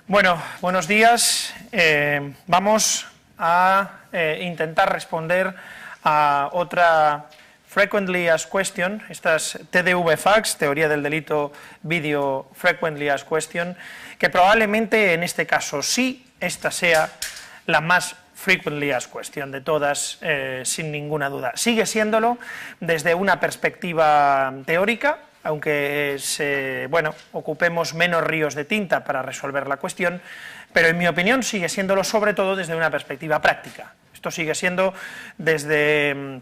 Bueno, buenos días. Vamos a intentar responder a otra Frequently Asked Question, estas TDV-FAQs, Teoría del Delito Video Frequently Asked Question, que probablemente en este caso sí, esta sea la más Frequently Asked Question de todas, sin ninguna duda. Sigue siéndolo desde una perspectiva teórica, aunque ocupemos menos ríos de tinta para resolver la cuestión, pero en mi opinión sigue siéndolo sobre todo desde una perspectiva práctica. Esto sigue siendo desde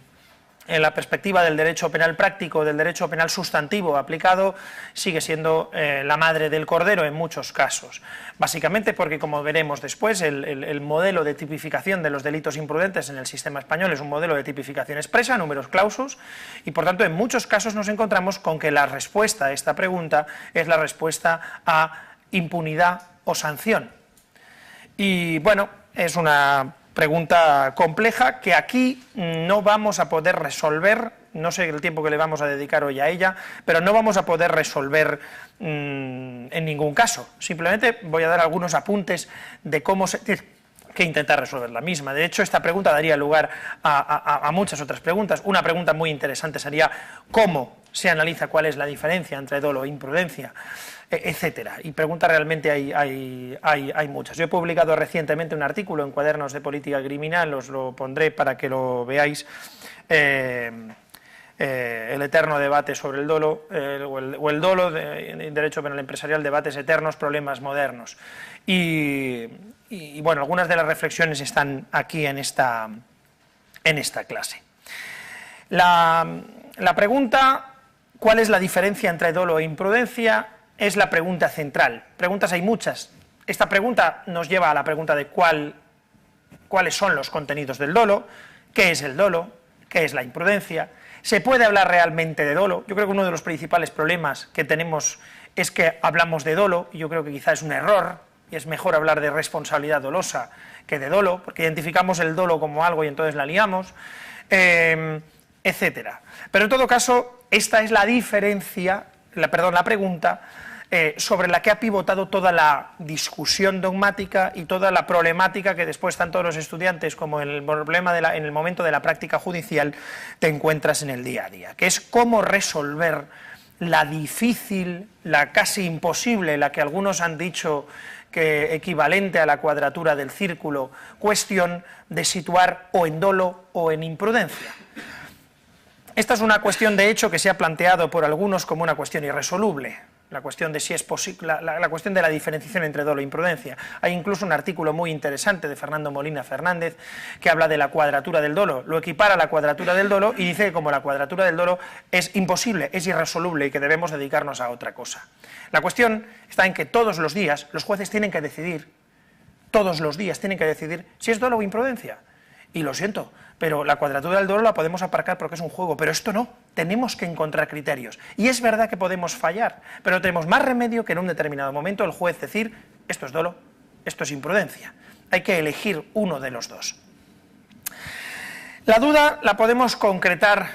la perspectiva del derecho penal práctico, del derecho penal sustantivo aplicado, sigue siendo la madre del cordero en muchos casos. Básicamente porque, como veremos después, el modelo de tipificación de los delitos imprudentes en el sistema español es un modelo de tipificación expresa, numerus clausus, y por tanto en muchos casos nos encontramos con que la respuesta a esta pregunta es la respuesta a impunidad o sanción. Y bueno, es una pregunta compleja que aquí no vamos a poder resolver, no sé el tiempo que le vamos a dedicar hoy a ella, pero no vamos a poder resolver en ningún caso. Simplemente voy a dar algunos apuntes de cómo se tiene que intentar resolver la misma. De hecho, esta pregunta daría lugar a muchas otras preguntas. Una pregunta muy interesante sería cómo se analiza cuál es la diferencia entre dolo e imprudencia, etcétera. Y preguntas realmente hay muchas. Yo he publicado recientemente un artículo en Cuadernos de Política Criminal, os lo pondré para que lo veáis, el eterno debate sobre el dolo, o el dolo en derecho penal empresarial, debates eternos, problemas modernos. Y bueno, algunas de las reflexiones están aquí en esta clase. La pregunta, ¿cuál es la diferencia entre dolo e imprudencia?, es la pregunta central. Preguntas hay muchas. Esta pregunta nos lleva a la pregunta de cuáles son los contenidos del dolo, qué es el dolo, qué es la imprudencia. ¿Se puede hablar realmente de dolo? Yo creo que uno de los principales problemas que tenemos es que hablamos de dolo, y yo creo que quizá es un error, y es mejor hablar de responsabilidad dolosa que de dolo, porque identificamos el dolo como algo y entonces la liamos, etcétera. Pero en todo caso, esta es la diferencia, la pregunta sobre la que ha pivotado toda la discusión dogmática y toda la problemática que después tanto los estudiantes como en el momento de la práctica judicial te encuentras en el día a día, que es cómo resolver la difícil, la casi imposible, la que algunos han dicho que equivalente a la cuadratura del círculo, cuestión de situar o en dolo o en imprudencia. Esta es una cuestión de hecho que se ha planteado por algunos como una cuestión irresoluble. La cuestión de si es posible, la cuestión de la diferenciación entre dolo e imprudencia. Hay incluso un artículo muy interesante de Fernando Molina Fernández que habla de la cuadratura del dolo, lo equipara a la cuadratura del dolo y dice que como la cuadratura del dolo es imposible, es irresoluble y que debemos dedicarnos a otra cosa. La cuestión está en que todos los días los jueces tienen que decidir, si es dolo o imprudencia. Y lo siento, pero la cuadratura del dolo la podemos aparcar porque es un juego, pero esto no, tenemos que encontrar criterios. Y es verdad que podemos fallar, pero no tenemos más remedio que en un determinado momento el juez decir, esto es dolo, esto es imprudencia. Hay que elegir uno de los dos. La duda la podemos concretar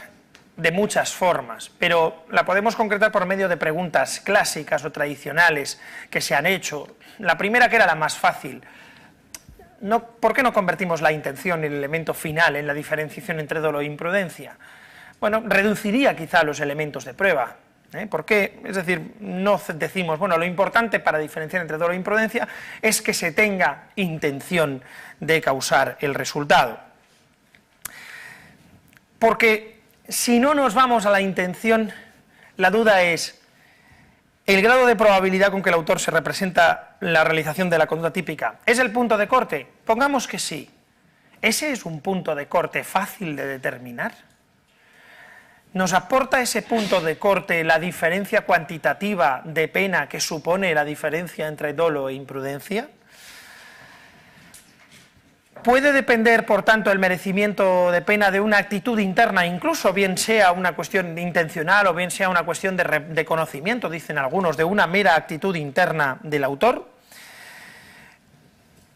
de muchas formas, pero la podemos concretar por medio de preguntas clásicas o tradicionales que se han hecho. La primera, que era la más fácil, ¿por qué no convertimos la intención en el elemento final en la diferenciación entre dolo e imprudencia? Bueno, reduciría quizá los elementos de prueba. ¿Por qué? Es decir, no decimos, bueno, lo importante para diferenciar entre dolo e imprudencia es que se tenga intención de causar el resultado. Porque si no nos vamos a la intención, la duda es el grado de probabilidad con que el autor se representa la realización de la conducta típica. ¿Es el punto de corte? Pongamos que sí. ¿Ese es un punto de corte fácil de determinar? ¿Nos aporta ese punto de corte la diferencia cuantitativa de pena que supone la diferencia entre dolo e imprudencia? ¿Puede depender, por tanto, el merecimiento de pena de una actitud interna, incluso bien sea una cuestión intencional o bien sea una cuestión de conocimiento, dicen algunos, de una mera actitud interna del autor?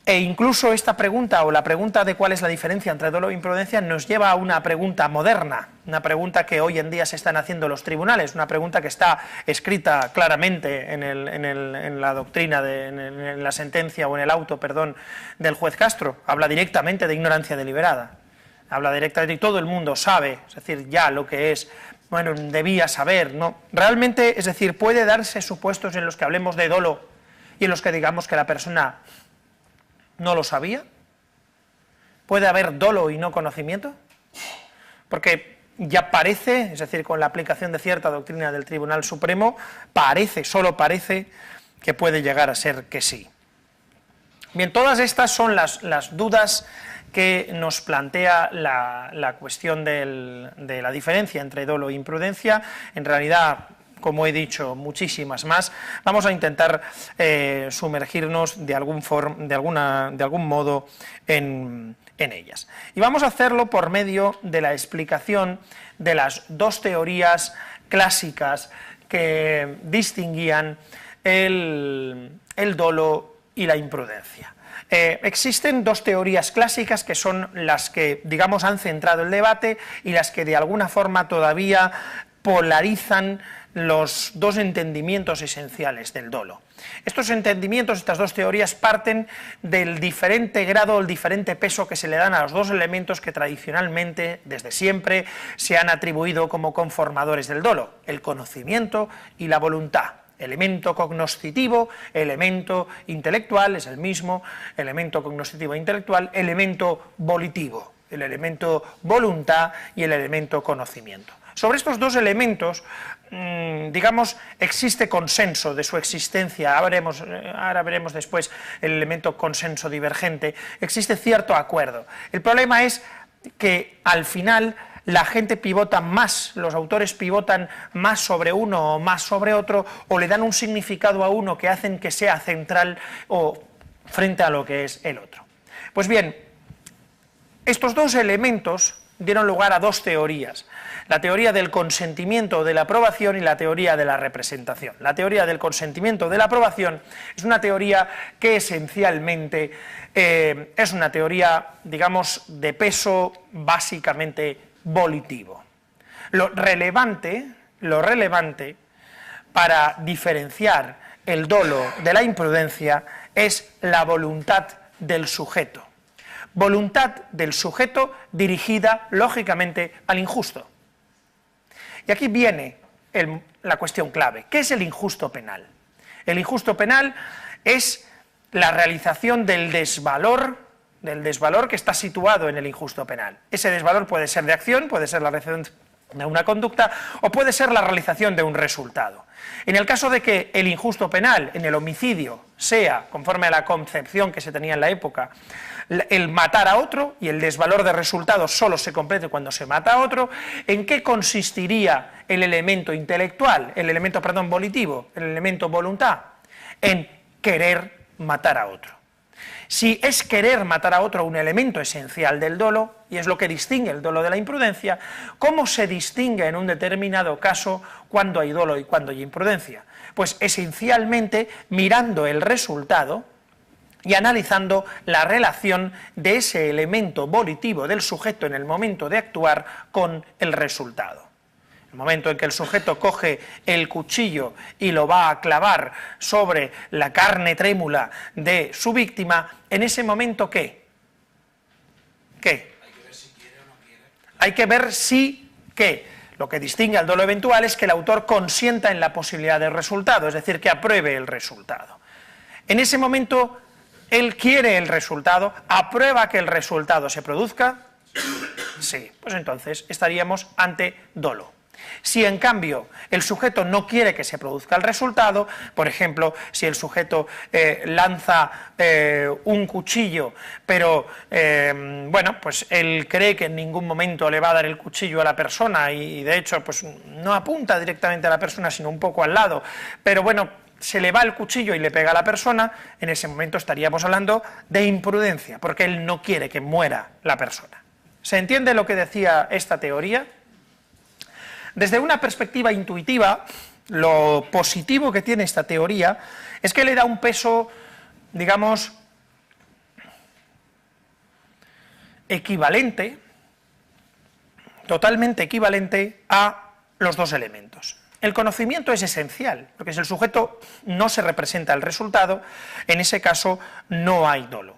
E incluso esta pregunta, o la pregunta de cuál es la diferencia entre dolo e imprudencia, nos lleva a una pregunta moderna, una pregunta que hoy en día se están haciendo los tribunales, una pregunta que está escrita claramente en la doctrina, en la sentencia o en el auto, perdón, del juez Castro. Habla directamente de ignorancia deliberada, habla directamente y todo el mundo sabe, es decir, ya lo que es, bueno, debía saber, ¿no? Realmente, es decir, puede darse supuestos en los que hablemos de dolo y en los que digamos que la persona no lo sabía. ¿Puede haber dolo y no conocimiento? Porque ya parece, es decir, con la aplicación de cierta doctrina del Tribunal Supremo, parece, solo parece, que puede llegar a ser que sí. Bien, todas estas son las dudas que nos plantea la cuestión de la diferencia entre dolo e imprudencia. En realidad, como he dicho, muchísimas más. Vamos a intentar sumergirnos de algún modo en ellas. Y vamos a hacerlo por medio de la explicación de las dos teorías clásicas que distinguían el dolo y la imprudencia. Existen dos teorías clásicas que son las que, digamos, han centrado el debate y las que de alguna forma todavía polarizan los dos entendimientos esenciales del dolo. Estos entendimientos, estas dos teorías, parten del diferente grado, el diferente peso que se le dan a los dos elementos que tradicionalmente, desde siempre, se han atribuido como conformadores del dolo: el conocimiento y la voluntad. Elemento cognoscitivo, elemento intelectual, es el mismo, elemento cognoscitivo e intelectual, elemento volitivo, el elemento voluntad y el elemento conocimiento. Sobre estos dos elementos, digamos, existe consenso de su existencia. Ahora veremos después el elemento consenso divergente. Existe cierto acuerdo. El problema es que al final la gente pivota más, los autores pivotan más sobre uno o más sobre otro, o le dan un significado a uno que hacen que sea central o frente a lo que es el otro. Pues bien, estos dos elementos dieron lugar a dos teorías: la teoría del consentimiento o de la aprobación y la teoría de la representación. La teoría del consentimiento o de la aprobación es una teoría que esencialmente es una teoría, digamos, de peso básicamente volitivo. Lo relevante para diferenciar el dolo de la imprudencia es la voluntad del sujeto. Voluntad del sujeto dirigida, lógicamente, al injusto. Y aquí viene la cuestión clave. ¿Qué es el injusto penal? El injusto penal es la realización del desvalor que está situado en el injusto penal. Ese desvalor puede ser de acción, puede ser la realización de una conducta, o puede ser la realización de un resultado. En el caso de que el injusto penal en el homicidio sea, conforme a la concepción que se tenía en la época, el matar a otro, y el desvalor de resultados solo se complete cuando se mata a otro, ¿en qué consistiría el elemento intelectual, el elemento, perdón, volitivo, el elemento voluntad? En querer matar a otro. Si es querer matar a otro un elemento esencial del dolo, y es lo que distingue el dolo de la imprudencia, ¿cómo se distingue en un determinado caso cuando hay dolo y cuando hay imprudencia? Pues esencialmente mirando el resultado y analizando la relación de ese elemento volitivo del sujeto en el momento de actuar con el resultado. El momento en que el sujeto coge el cuchillo y lo va a clavar sobre la carne trémula de su víctima, en ese momento, ¿qué? ¿Qué? Hay que ver si quiere o no quiere. Hay que ver si, ¿qué? Lo que distingue al dolo eventual es que el autor consienta en la posibilidad del resultado, es decir, que apruebe el resultado. En ese momento, él quiere el resultado, aprueba que el resultado se produzca. Sí, pues entonces estaríamos ante dolo. Si en cambio el sujeto no quiere que se produzca el resultado, por ejemplo, si el sujeto lanza un cuchillo, pero bueno, pues él cree que en ningún momento le va a dar el cuchillo a la persona y de hecho pues no apunta directamente a la persona sino un poco al lado, pero bueno, se le va el cuchillo y le pega a la persona, en ese momento estaríamos hablando de imprudencia, porque él no quiere que muera la persona. ¿Se entiende lo que decía esta teoría? Desde una perspectiva intuitiva, lo positivo que tiene esta teoría es que le da un peso, digamos, equivalente, totalmente equivalente a los dos elementos. El conocimiento es esencial, porque si el sujeto no se representa el resultado, en ese caso no hay dolo.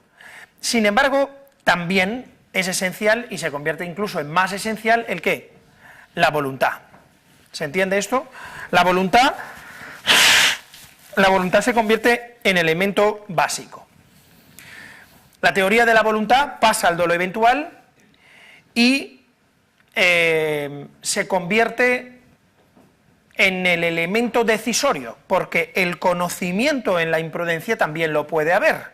Sin embargo, también es esencial y se convierte incluso en más esencial el ¿qué? La voluntad. ¿Se entiende esto? La voluntad se convierte en elemento básico. La teoría de la voluntad pasa al dolo eventual y se convierte en el elemento decisorio, porque el conocimiento en la imprudencia también lo puede haber.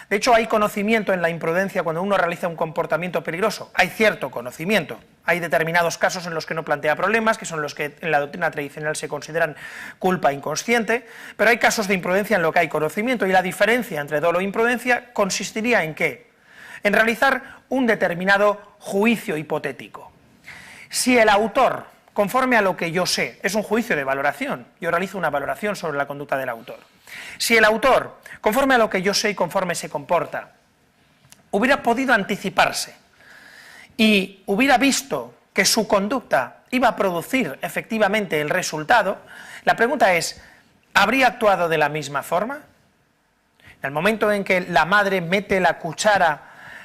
De hecho, hay conocimiento en la imprudencia cuando uno realiza un comportamiento peligroso. Hay cierto conocimiento. Hay determinados casos en los que no plantea problemas, que son los que en la doctrina tradicional se consideran culpa inconsciente, pero hay casos de imprudencia en los que hay conocimiento, y la diferencia entre dolo e imprudencia consistiría en ¿qué? En realizar un determinado juicio hipotético. Si el autor, conforme a lo que yo sé, es un juicio de valoración, yo realizo una valoración sobre la conducta del autor. Si el autor, conforme a lo que yo sé y conforme se comporta, hubiera podido anticiparse y hubiera visto que su conducta iba a producir efectivamente el resultado, la pregunta es, ¿habría actuado de la misma forma? En el momento en que la madre mete la cuchara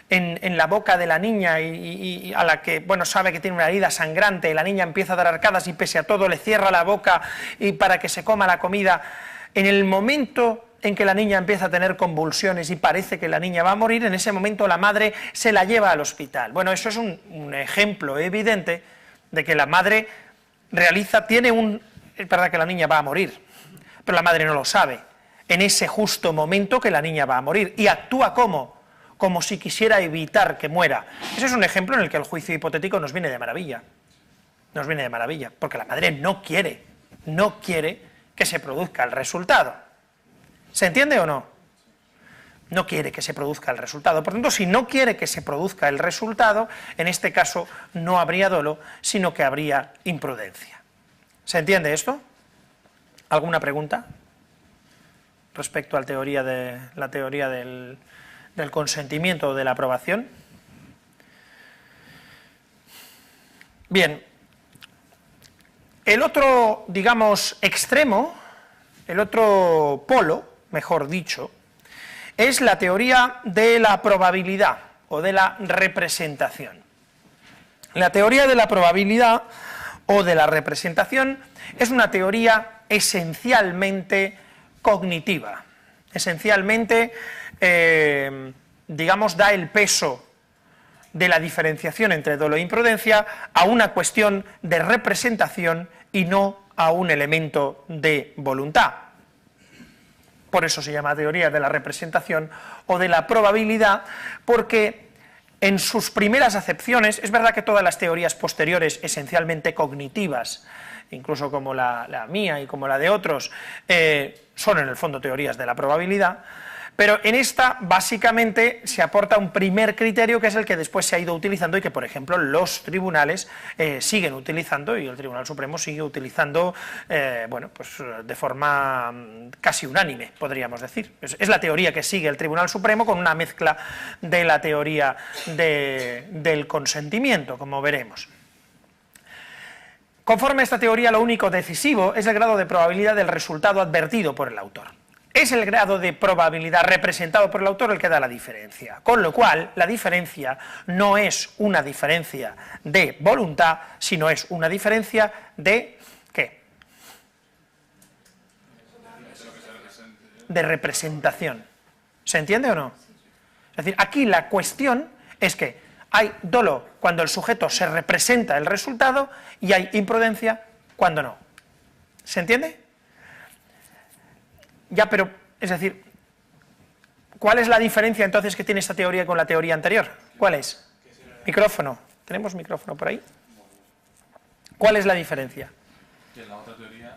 en la boca de la niña y a la que, bueno, sabe que tiene una herida sangrante, la niña empieza a dar arcadas y pese a todo le cierra la boca y para que se coma la comida, en el momento en que la niña empieza a tener convulsiones y parece que la niña va a morir, en ese momento la madre se la lleva al hospital. Bueno, eso es un ejemplo evidente de que la madre es verdad que la niña va a morir, pero la madre no lo sabe, en ese justo momento que la niña va a morir, y actúa como si quisiera evitar que muera. Ese es un ejemplo en el que el juicio hipotético nos viene de maravilla, porque la madre no quiere que se produzca el resultado. ¿Se entiende o no? No quiere que se produzca el resultado. Por tanto, si no quiere que se produzca el resultado, en este caso no habría dolo, sino que habría imprudencia. ¿Se entiende esto? ¿Alguna pregunta respecto a la teoría del consentimiento o de la aprobación? Bien. El otro, digamos, extremo, el otro polo, mejor dicho, es la teoría de la probabilidad o de la representación. La teoría de la probabilidad o de la representación es una teoría esencialmente cognitiva, esencialmente, digamos, da el peso de la diferenciación entre dolo e imprudencia a una cuestión de representación y no a un elemento de voluntad. Por eso se llama teoría de la representación o de la probabilidad, porque en sus primeras acepciones, es verdad que todas las teorías posteriores, esencialmente cognitivas, incluso como la mía y como la de otros, son en el fondo teorías de la probabilidad, pero en esta básicamente se aporta un primer criterio que es el que después se ha ido utilizando y que, por ejemplo, los tribunales siguen utilizando, y el Tribunal Supremo sigue utilizando, bueno, pues de forma casi unánime, podríamos decir. Es la teoría que sigue el Tribunal Supremo con una mezcla de la teoría del consentimiento, como veremos. Conforme a esta teoría, lo único decisivo es el grado de probabilidad del resultado advertido por el autor. Es el grado de probabilidad representado por el autor el que da la diferencia, con lo cual la diferencia no es una diferencia de voluntad, sino es una diferencia de ¿qué? De representación. ¿Se entiende o no? Es decir, aquí la cuestión es que hay dolo cuando el sujeto se representa el resultado y hay imprudencia cuando no. ¿Se entiende? Ya, pero, es decir, ¿cuál es la diferencia entonces que tiene esta teoría con la teoría anterior? ¿Cuál es? Micrófono. ¿Tenemos micrófono por ahí? ¿Cuál es la diferencia? Que en la otra teoría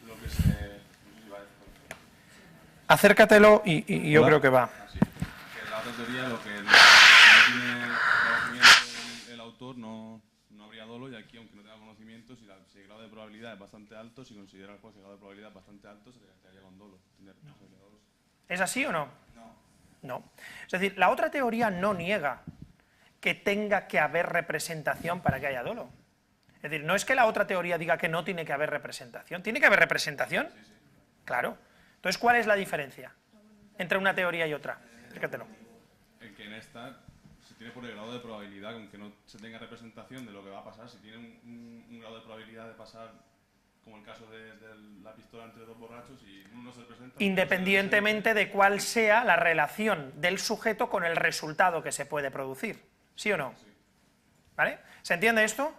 lo que se... Acércatelo y yo creo que va. Sí. Que en la otra teoría lo que no tiene conocimiento el autor no habría dolo, y aquí, aunque no tenga conocimiento, si el grado de probabilidad es bastante alto, si considera el juez el grado de probabilidad bastante alto, se le haría con dolo. ¿Es así o no? No. No. Es decir, la otra teoría no niega que tenga que haber representación para que haya dolo. Es decir, no es que la otra teoría diga que no tiene que haber representación. ¿Tiene que haber representación? Sí, sí. Claro. Entonces, ¿cuál es la diferencia entre una teoría y otra? Fíjatelo. En que en esta se tiene por el grado de probabilidad, aunque no se tenga representación de lo que va a pasar, se tiene un grado de probabilidad de pasar, como el caso de la pistola entre dos borrachos, y uno no se presenta. Independientemente de cuál sea la relación del sujeto con el resultado que se puede producir. ¿Sí o no? Sí. ¿Vale? ¿Se entiende esto?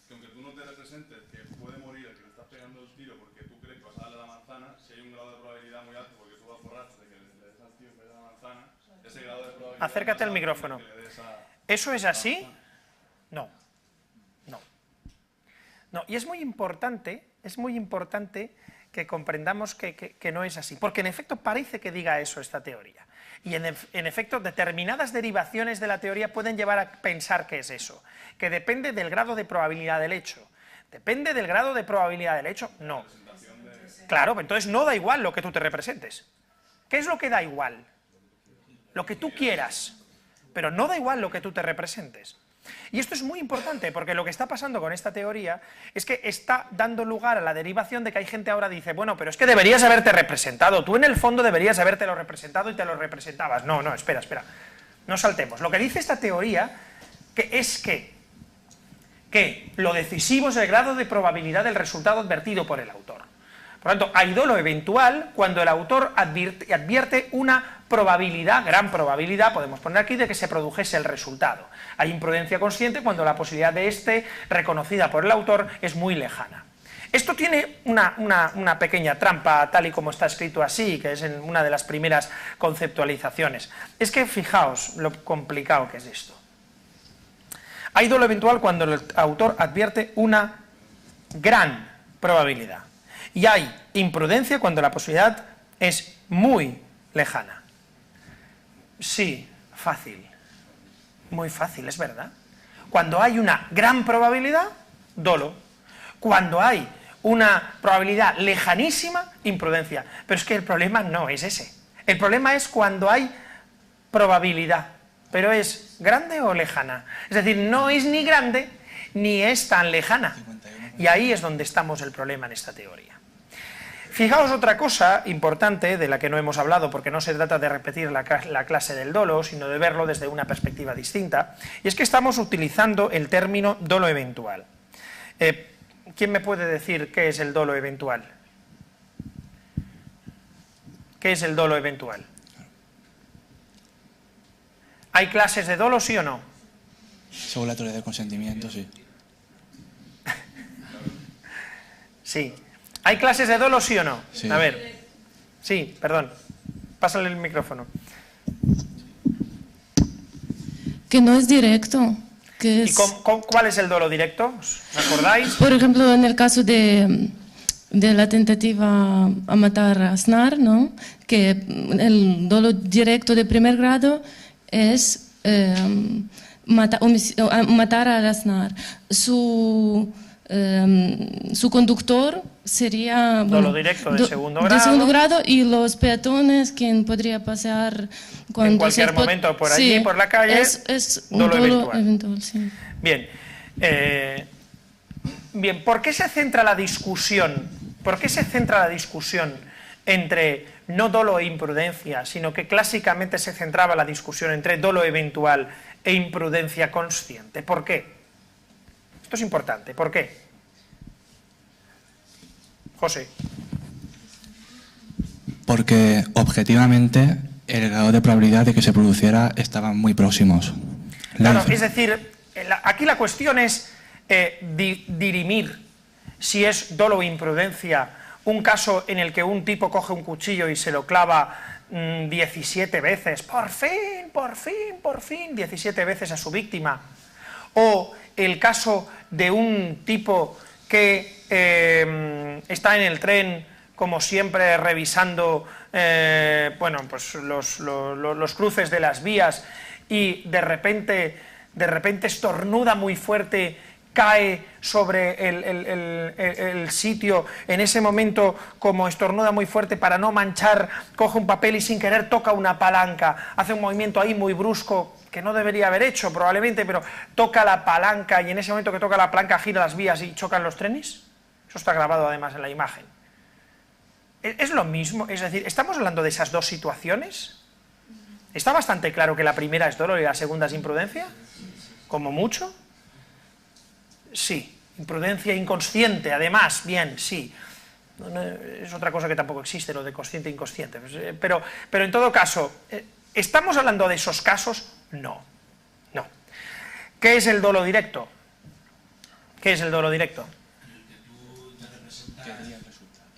Que aunque tú no te representes que puede morir el que le estás pegando el tiro porque tú crees que vas a darle la manzana, si hay un grado de probabilidad muy alto porque tú vas borracho de que le des al tío en vez de la manzana, ese grado de probabilidad... Acércate al micrófono. ¿Eso es así? No. No. No, y es muy importante que comprendamos que no es así, porque en efecto parece que diga eso esta teoría. Y en efecto determinadas derivaciones de la teoría pueden llevar a pensar que es eso, que depende del grado de probabilidad del hecho. ¿Depende del grado de probabilidad del hecho? No. Claro, entonces no da igual lo que tú te representes. ¿Qué es lo que da igual? Lo que tú quieras, pero no da igual lo que tú te representes. Y esto es muy importante, porque lo que está pasando con esta teoría es que está dando lugar a la derivación de que hay gente ahora dice, bueno, pero es que deberías haberte representado, tú en el fondo deberías habértelo representado y te lo representabas. No, no, espera, no saltemos. Lo que dice esta teoría es que lo decisivo es el grado de probabilidad del resultado advertido por el autor. Por lo tanto, hay dolo eventual cuando el autor advierte una probabilidad, gran probabilidad, podemos poner aquí, de que se produjese el resultado. Hay imprudencia consciente cuando la posibilidad de este, reconocida por el autor, es muy lejana. Esto tiene una pequeña trampa, tal y como está escrito así, que es en una de las primeras conceptualizaciones. Es que fijaos lo complicado que es esto. Hay dolo eventual cuando el autor advierte una gran probabilidad. Y hay imprudencia cuando la posibilidad es muy lejana. Sí, fácil. Muy fácil, es verdad. Cuando hay una gran probabilidad, dolo. Cuando hay una probabilidad lejanísima, imprudencia. Pero es que el problema no es ese. El problema es cuando hay probabilidad. Pero ¿es grande o lejana? Es decir, no es ni grande ni es tan lejana. Y ahí es donde estamos el problema en esta teoría. Fijaos otra cosa importante de la que no hemos hablado, porque no se trata de repetir la clase del dolo, sino de verlo desde una perspectiva distinta, y es que estamos utilizando el término dolo eventual. ¿Quién me puede decir qué es el dolo eventual? ¿Qué es el dolo eventual? ¿Hay clases de dolo, sí o no? Según la teoría del consentimiento, sí. Sí. ¿Hay clases de dolo, sí o no? Sí. A ver. Sí, perdón. Pásale el micrófono. Que no es directo. Que es... ¿Y cuál es el dolo directo? ¿Os acordáis? Por ejemplo, en el caso de la tentativa a matar a Aznar, ¿no? Que el dolo directo de primer grado es matar a Aznar. Su conductor sería dolo directo de segundo grado. De segundo grado, y los peatones, quien podría pasar cuando en cualquier momento por allí, sí, por la calle, es un dolo eventual, sí. Bien. Bien, ¿por qué se centra la discusión? ¿Por qué se centra la discusión entre no dolo e imprudencia, sino que clásicamente se centraba la discusión entre dolo eventual e imprudencia consciente? ¿Por qué? Esto es importante. ¿Por qué? José. Porque objetivamente el grado de probabilidad de que se produciera estaban muy próximos. Claro, es decir, aquí la cuestión es dirimir si es dolo o imprudencia un caso en el que un tipo coge un cuchillo y se lo clava 17 veces, por fin, 17 veces a su víctima, o el caso de un tipo que está en el tren, como siempre, revisando bueno, pues los cruces de las vías, y de repente estornuda muy fuerte cae sobre el sitio, en ese momento, como estornuda muy fuerte para no manchar, coge un papel y sin querer toca una palanca, hace un movimiento ahí muy brusco, que no debería haber hecho probablemente, pero toca la palanca y en ese momento que toca la palanca gira las vías y chocan los trenes? Eso está grabado además en la imagen. ¿Es lo mismo? Es decir, ¿estamos hablando de esas dos situaciones? ¿Está bastante claro que la primera es dolo y la segunda es imprudencia? ¿Como mucho? Sí. Imprudencia inconsciente, además, bien, sí. Es otra cosa que tampoco existe, lo de consciente e inconsciente. Pero en todo caso, ¿estamos hablando de esos casos? No. No. ¿Qué es el dolo directo? ¿Qué es el dolo directo?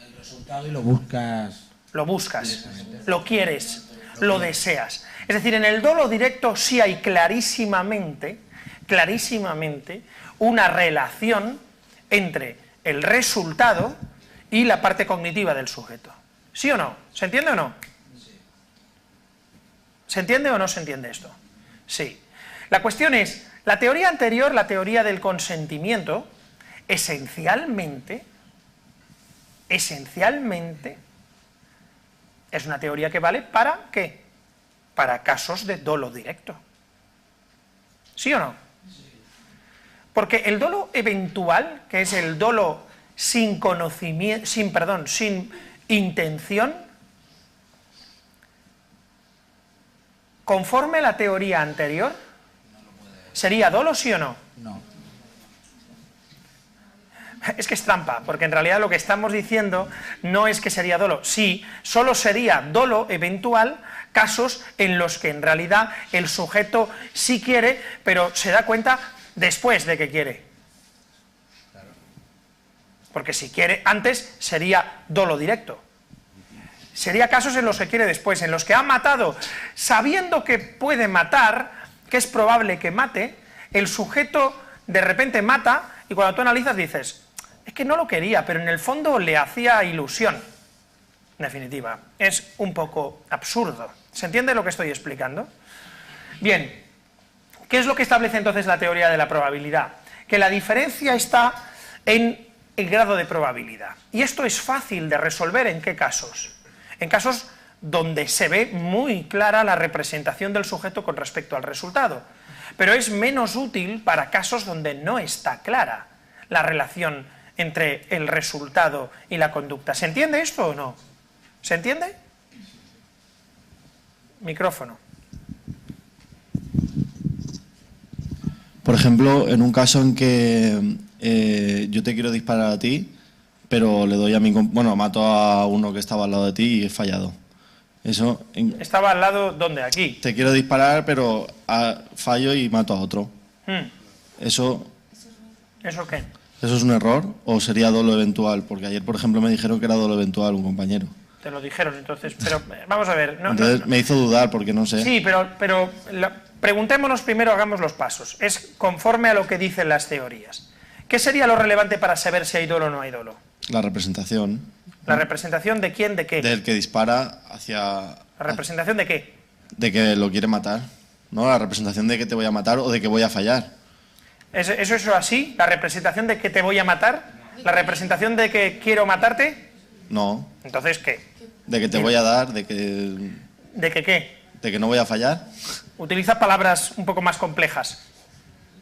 El resultado y lo buscas. Lo buscas, lo quieres, lo deseas. Es decir, en el dolo directo sí hay clarísimamente una relación entre el resultado y la parte cognitiva del sujeto. ¿Sí o no? ¿Se entiende o no? ¿Se entiende o no se entiende esto? Sí. La cuestión es, la teoría anterior, la teoría del consentimiento, esencialmente, es una teoría que vale ¿para qué? Para casos de dolo directo. ¿Sí o no? Porque el dolo eventual, que es el dolo sin conocimiento, sin intención, conforme a la teoría anterior, ¿sería dolo, sí o no? No. Es que es trampa, porque en realidad lo que estamos diciendo no es que sería dolo. Sí, solo sería dolo eventual casos en los que en realidad el sujeto sí quiere, pero se da cuenta después de que quiere. Porque si quiere antes sería dolo directo. Sería casos en los que quiere después, en los que ha matado sabiendo que puede matar, que es probable que mate, el sujeto de repente mata y cuando tú analizas dices, es que no lo quería, pero en el fondo le hacía ilusión. En definitiva, es un poco absurdo. ¿Se entiende lo que estoy explicando? Bien, ¿qué es lo que establece entonces la teoría de la probabilidad? Que la diferencia está en el grado de probabilidad. Y esto es fácil de resolver ¿en qué casos? En casos donde se ve muy clara la representación del sujeto con respecto al resultado. Pero es menos útil para casos donde no está clara la relación entre el resultado y la conducta. ¿Se entiende esto o no? ¿Se entiende? Micrófono. Por ejemplo, en un caso en que yo te quiero disparar a ti, pero le doy a mi... Bueno, mato a uno que estaba al lado de ti y he fallado. Eso... ¿Estaba al lado dónde? Aquí. Te quiero disparar, pero fallo y mato a otro. Eso... ¿Eso qué? ¿Eso es un error o sería dolo eventual? Porque ayer, por ejemplo, me dijeron que era dolo eventual un compañero. Te lo dijeron, entonces, pero vamos a ver. Entonces me hizo dudar porque no sé. Sí, pero preguntémonos primero, hagamos los pasos. Es conforme a lo que dicen las teorías. ¿Qué sería lo relevante para saber si hay dolo o no hay dolo? La representación. ¿La representación de quién, de qué? Del que dispara hacia... ¿La representación de qué? De que lo quiere matar. ¿No? La representación de que te voy a matar o de que voy a fallar. ¿Eso es así? ¿La representación de que te voy a matar? ¿La representación de que quiero matarte? No. ¿Entonces qué? De que te voy a dar, de que... ¿De que qué? De que no voy a fallar. Utiliza palabras un poco más complejas.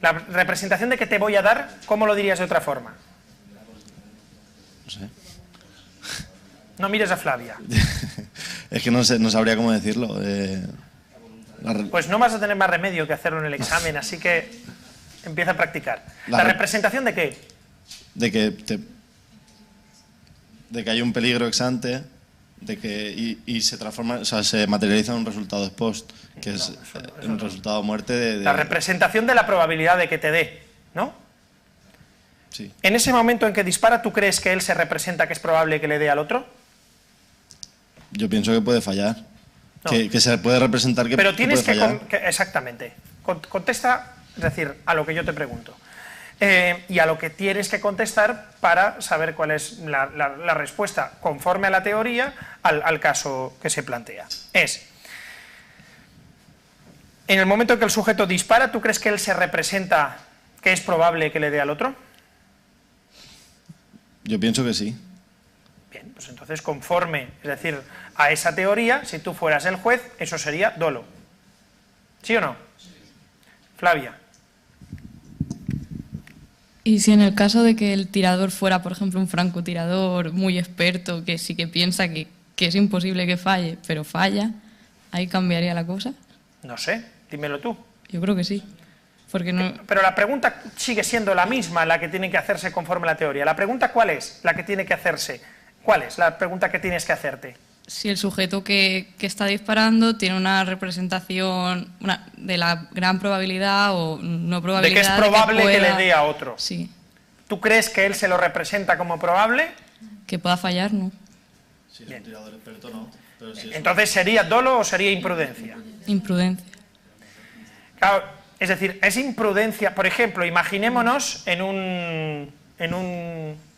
La representación de que te voy a dar, ¿cómo lo dirías de otra forma? No sé. No mires a Flavia. Es que no sabría cómo decirlo. Pues no vas a tener más remedio que hacerlo en el examen, así que empieza a practicar. ¿La representación de qué? De que hay un peligro ex ante, de que y se transforma, o sea, se materializa en un resultado ex post, que es un resultado muerte de... La representación de la probabilidad de que te dé, ¿no? Sí. En ese momento en que dispara, ¿tú crees que él se representa que es probable que le dé al otro? Yo pienso que puede fallar. No. Que se puede representar que Pero tienes puede fallar. exactamente. Contesta, es decir, a lo que yo te pregunto. Y a lo que tienes que contestar para saber cuál es la respuesta conforme a la teoría al caso que se plantea. Es, en el momento en que el sujeto dispara, ¿tú crees que él se representa que es probable que le dé al otro? Yo pienso que sí. Bien, pues entonces conforme, es decir, a esa teoría, si tú fueras el juez, eso sería dolo. ¿Sí o no? Sí. Flavia. Y si en el caso de que el tirador fuera, por ejemplo, un francotirador muy experto, que sí que piensa que es imposible que falle, pero falla, ¿ahí cambiaría la cosa? No sé, dímelo tú. Yo creo que sí. Porque no... Pero la pregunta sigue siendo la misma, la que tiene que hacerse conforme a la teoría. La pregunta, ¿cuál es? La que tiene que hacerse. ¿Cuál es la pregunta que tienes que hacerte? Si el sujeto que está disparando tiene una representación de la gran probabilidad o no probabilidad... De que es probable que le dé a otro. Sí. ¿Tú crees que él se lo representa como probable? Que pueda fallar, ¿no? Si es un tirador experto, no. Pero si es Entonces, ¿sería dolo o sería imprudencia? Imprudencia. Claro, es decir, es imprudencia. Por ejemplo, imaginémonos en un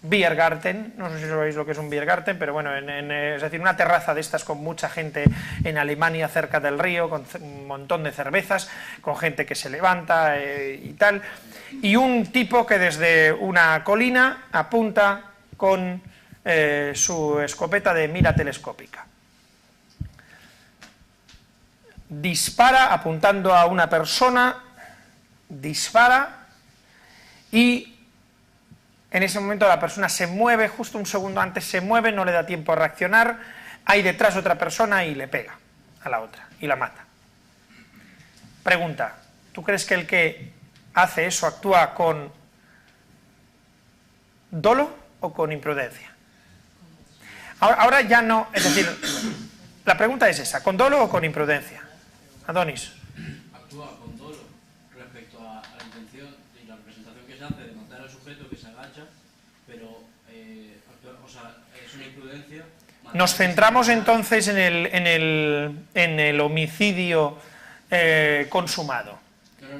Biergarten, no sé si sabéis lo que es un Biergarten, pero bueno, es decir, una terraza de estas con mucha gente en Alemania cerca del río, con un montón de cervezas, con gente que se levanta y tal, y un tipo que desde una colina apunta con su escopeta de mira telescópica. Dispara apuntando a una persona, dispara y en ese momento la persona se mueve, justo un segundo antes se mueve, no le da tiempo a reaccionar, hay detrás otra persona y le pega a la otra y la mata. Pregunta, ¿tú crees que el que hace eso actúa con dolo o con imprudencia? Ahora ya no, es decir, la pregunta es esa, ¿con dolo o con imprudencia? Adonis. Actúa con dolo respecto a la intención y la representación que se hace de matar al sujeto que se agacha, pero es una imprudencia. Nos centramos entonces en el homicidio consumado.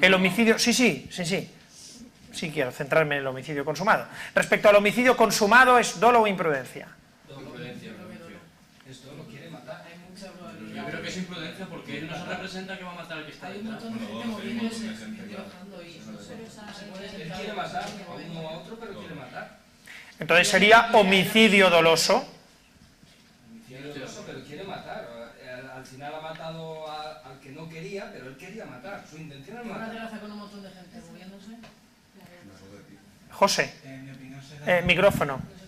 El homicidio, sí quiero centrarme en el homicidio consumado. Respecto al homicidio consumado, ¿es dolo o imprudencia? Imprudencia. Esto lo quiere matar. Yo creo que es imprudencia porque él no se representa que va a matar al que está detrás. Él quiere matar a uno o a otro, pero quiere matar. Entonces sería homicidio doloso. Homicidio doloso, pero quiere matar. Al final ha matado al que no quería, pero él quería matar. Su intención es matar. Una terraza con un montón de gente moviéndose. José, micrófono.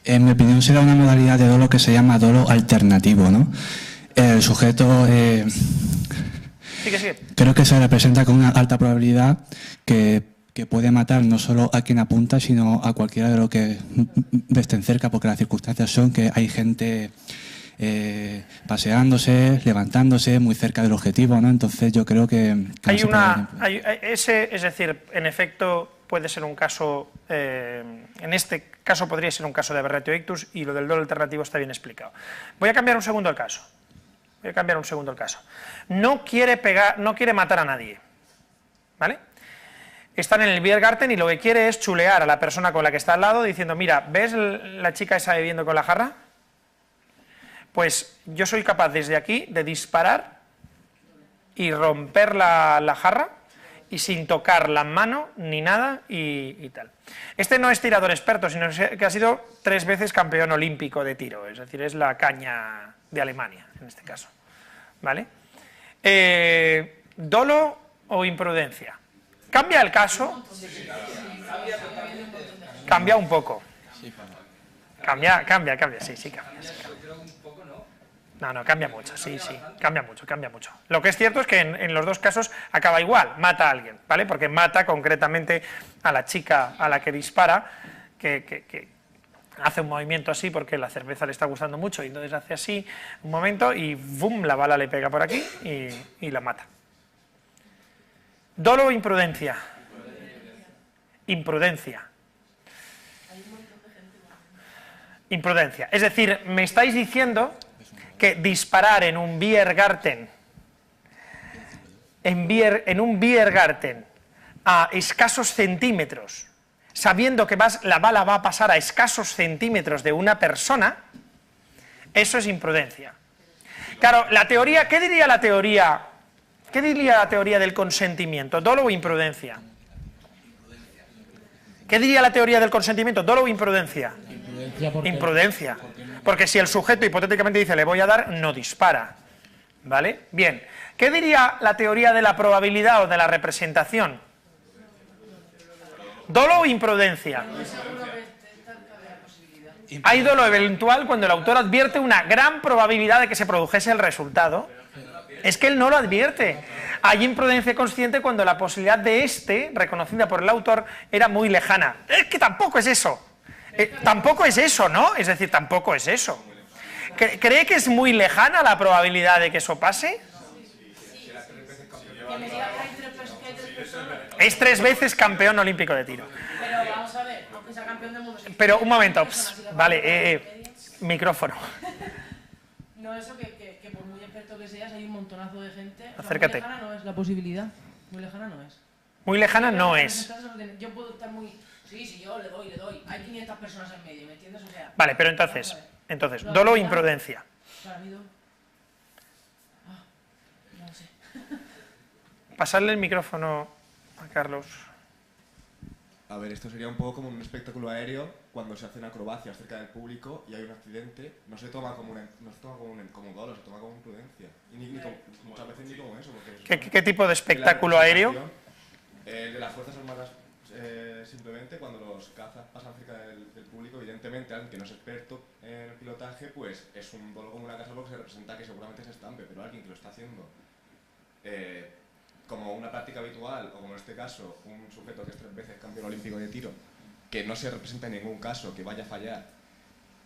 En mi opinión será una modalidad de dolo que se llama dolo alternativo, ¿no? El sujeto Sigue. Creo que se representa con una alta probabilidad que puede matar no solo a quien apunta, sino a cualquiera de los que estén cerca, porque las circunstancias son que hay gente paseándose, levantándose, muy cerca del objetivo, ¿no? Entonces yo creo que es decir, en efecto puede ser un caso, en este caso podría ser un caso de aberratio ictus y lo del dolo alternativo está bien explicado. Voy a cambiar un segundo el caso. No quiere matar a nadie, ¿vale? Están en el Biergarten y lo que quiere es chulear a la persona con la que está al lado diciendo, mira, ¿ves la chica esa bebiendo con la jarra? Pues yo soy capaz desde aquí de disparar y romper la jarra y sin tocar la mano ni nada y tal. Este no es tirador experto, sino que ha sido 3 veces campeón olímpico de tiro, es decir, es la caña de Alemania en este caso, ¿vale? ¿Dolo o imprudencia? ¿Cambia el caso? Cambia un poco. Cambia, sí, cambia. No, cambia mucho, sí, cambia mucho. Lo que es cierto es que en los dos casos acaba igual, mata a alguien, ¿vale? Porque mata concretamente a la chica a la que dispara, que hace un movimiento así porque la cerveza le está gustando mucho y entonces hace así un momento y ¡bum!, la bala le pega por aquí y la mata. ¿Dolo o imprudencia? Imprudencia. Imprudencia. Es decir, me estáis diciendo que disparar en un Biergarten, en un Biergarten a escasos centímetros, sabiendo que la bala va a pasar a escasos centímetros de una persona, eso es imprudencia. Claro, la teoría, ¿qué diría la teoría ¿Qué diría la teoría del consentimiento? ¿Dolo o imprudencia? ¿Qué diría la teoría del consentimiento? ¿Dolo o imprudencia? Imprudencia. Porque si el sujeto hipotéticamente dice le voy a dar, no dispara. ¿Vale? Bien. ¿Qué diría la teoría de la probabilidad o de la representación? ¿Dolo o imprudencia? Hay dolo eventual cuando el autor advierte una gran probabilidad de que se produjese el resultado. Es que él no lo advierte. Hay imprudencia consciente cuando la posibilidad de reconocida por el autor, era muy lejana. Es que tampoco es eso. Tampoco es eso, ¿no? Es decir, tampoco es eso. ¿Cree que es muy lejana la probabilidad de que eso pase? Es 3 veces campeón olímpico de tiro. Pero vamos a ver, aunque sea campeón del mundo... Pero un momento, vale, micrófono. No, eso que por muy experto que seas, hay un montonazo de gente... Acércate. Muy lejana no es la posibilidad. Muy lejana no es. Muy lejana no es. Yo puedo estar muy... Sí, yo le doy. Hay 500 personas en medio, ¿me entiendes? O sea... Vale, pero entonces, dolo o imprudencia. Para mí dolo. No sé. Pasarle el micrófono a Carlos. A ver, esto sería un poco como un espectáculo aéreo cuando se hacen acrobacias cerca del público y hay un accidente. No se toma como como dolo, se toma como imprudencia. Y muchas veces ni como eso. Porque ¿Qué tipo de espectáculo aéreo? De las fuerzas armadas, simplemente cuando los cazas pasan cerca del público, evidentemente alguien que no es experto en el pilotaje, pues es un dolo como una casa porque se representa que seguramente se estampe, pero alguien que lo está haciendo como una práctica habitual, o como en este caso, un sujeto que es 3 veces campeón olímpico de tiro, que no se representa en ningún caso que vaya a fallar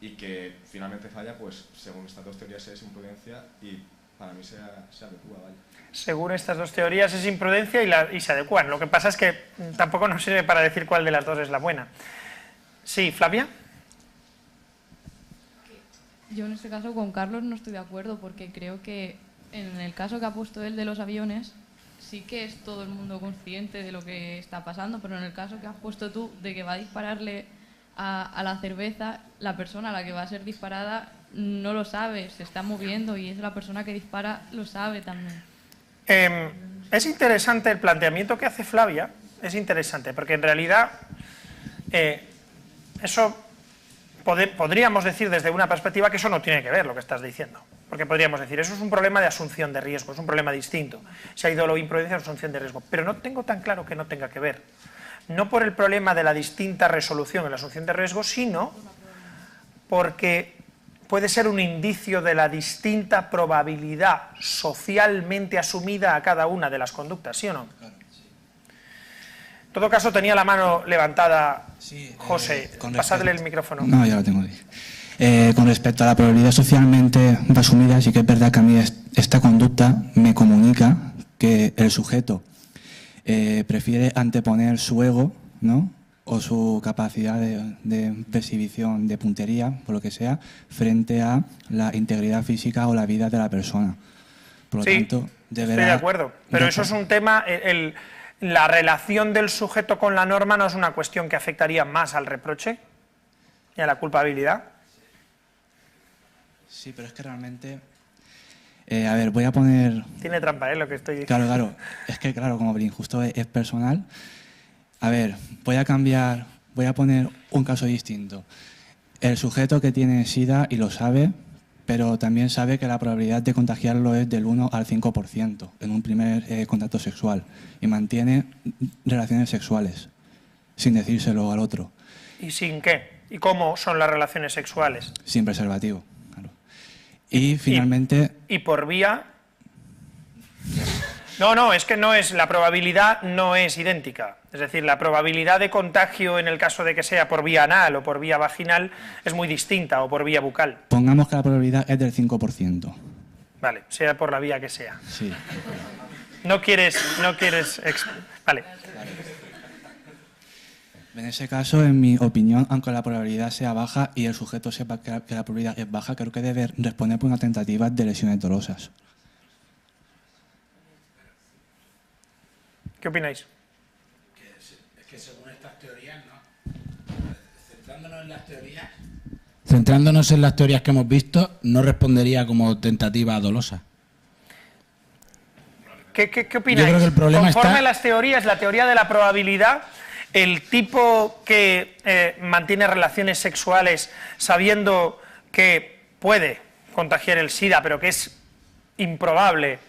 y que finalmente falla, pues según estas 2 teorías es imprudencia y para mí se adecua, vaya. Según estas 2 teorías es imprudencia y se adecuan. Lo que pasa es que tampoco nos sirve para decir cuál de las 2 es la buena. Sí, Flavia. Yo en este caso con Carlos no estoy de acuerdo porque creo que en el caso que ha puesto él de los aviones sí que es todo el mundo consciente de lo que está pasando, pero en el caso que has puesto tú de que va a dispararle a la cerveza, la persona a la que va a ser disparada no lo sabe, se está moviendo y es la persona que dispara lo sabe también. Es interesante el planteamiento que hace Flavia, es interesante, porque en realidad eso podríamos decir desde una perspectiva que eso no tiene que ver lo que estás diciendo. Porque podríamos decir, eso es un problema de asunción de riesgo, es un problema distinto. Si hay dolo o imprudencia, es asunción de riesgo. Pero no tengo tan claro que no tenga que ver. No por el problema de la distinta resolución en la asunción de riesgo, sino porque puede ser un indicio de la distinta probabilidad socialmente asumida a cada una de las conductas, ¿sí o no? En todo caso, tenía la mano levantada José. Pasadle el micrófono. No, ya lo tengo ahí. Con respecto a la probabilidad socialmente asumida, sí que es verdad que a mí esta conducta me comunica que el sujeto prefiere anteponer su ego, ¿no?, o su capacidad de exhibición, de puntería, por lo que sea, frente a la integridad física o la vida de la persona. Por lo tanto, estoy de acuerdo, pero eso es un tema... La relación del sujeto con la norma no es una cuestión que afectaría más al reproche y a la culpabilidad. Sí, pero es que realmente... a ver, voy a poner... Tiene trampa, lo que estoy diciendo. Claro. Es que, claro, como el injusto es personal. A ver, voy a poner un caso distinto. El sujeto que tiene SIDA y lo sabe, pero también sabe que la probabilidad de contagiarlo es del 1 al 5% en un primer contacto sexual y mantiene relaciones sexuales sin decírselo al otro. ¿Y sin qué? ¿Y cómo son las relaciones sexuales? Sin preservativo, claro. Y finalmente... ¿Y por vía? No, es que no es, la probabilidad no es idéntica. Es decir, la probabilidad de contagio en el caso de que sea por vía anal o por vía vaginal es muy distinta, o por vía bucal. Pongamos que la probabilidad es del 5%. Vale, sea por la vía que sea. Sí. No quieres... Vale. En ese caso, en mi opinión, aunque la probabilidad sea baja y el sujeto sepa que la probabilidad es baja, creo que debe responder por una tentativa de lesiones dolosas. ¿Qué opináis? Es que según estas teorías, ¿no? Centrándonos en las teorías que hemos visto, no respondería como tentativa dolosa. ¿Qué opináis? Yo creo que el problema Conforme está... las teorías, la teoría de la probabilidad, el tipo que mantiene relaciones sexuales sabiendo que puede contagiar el SIDA, pero que es improbable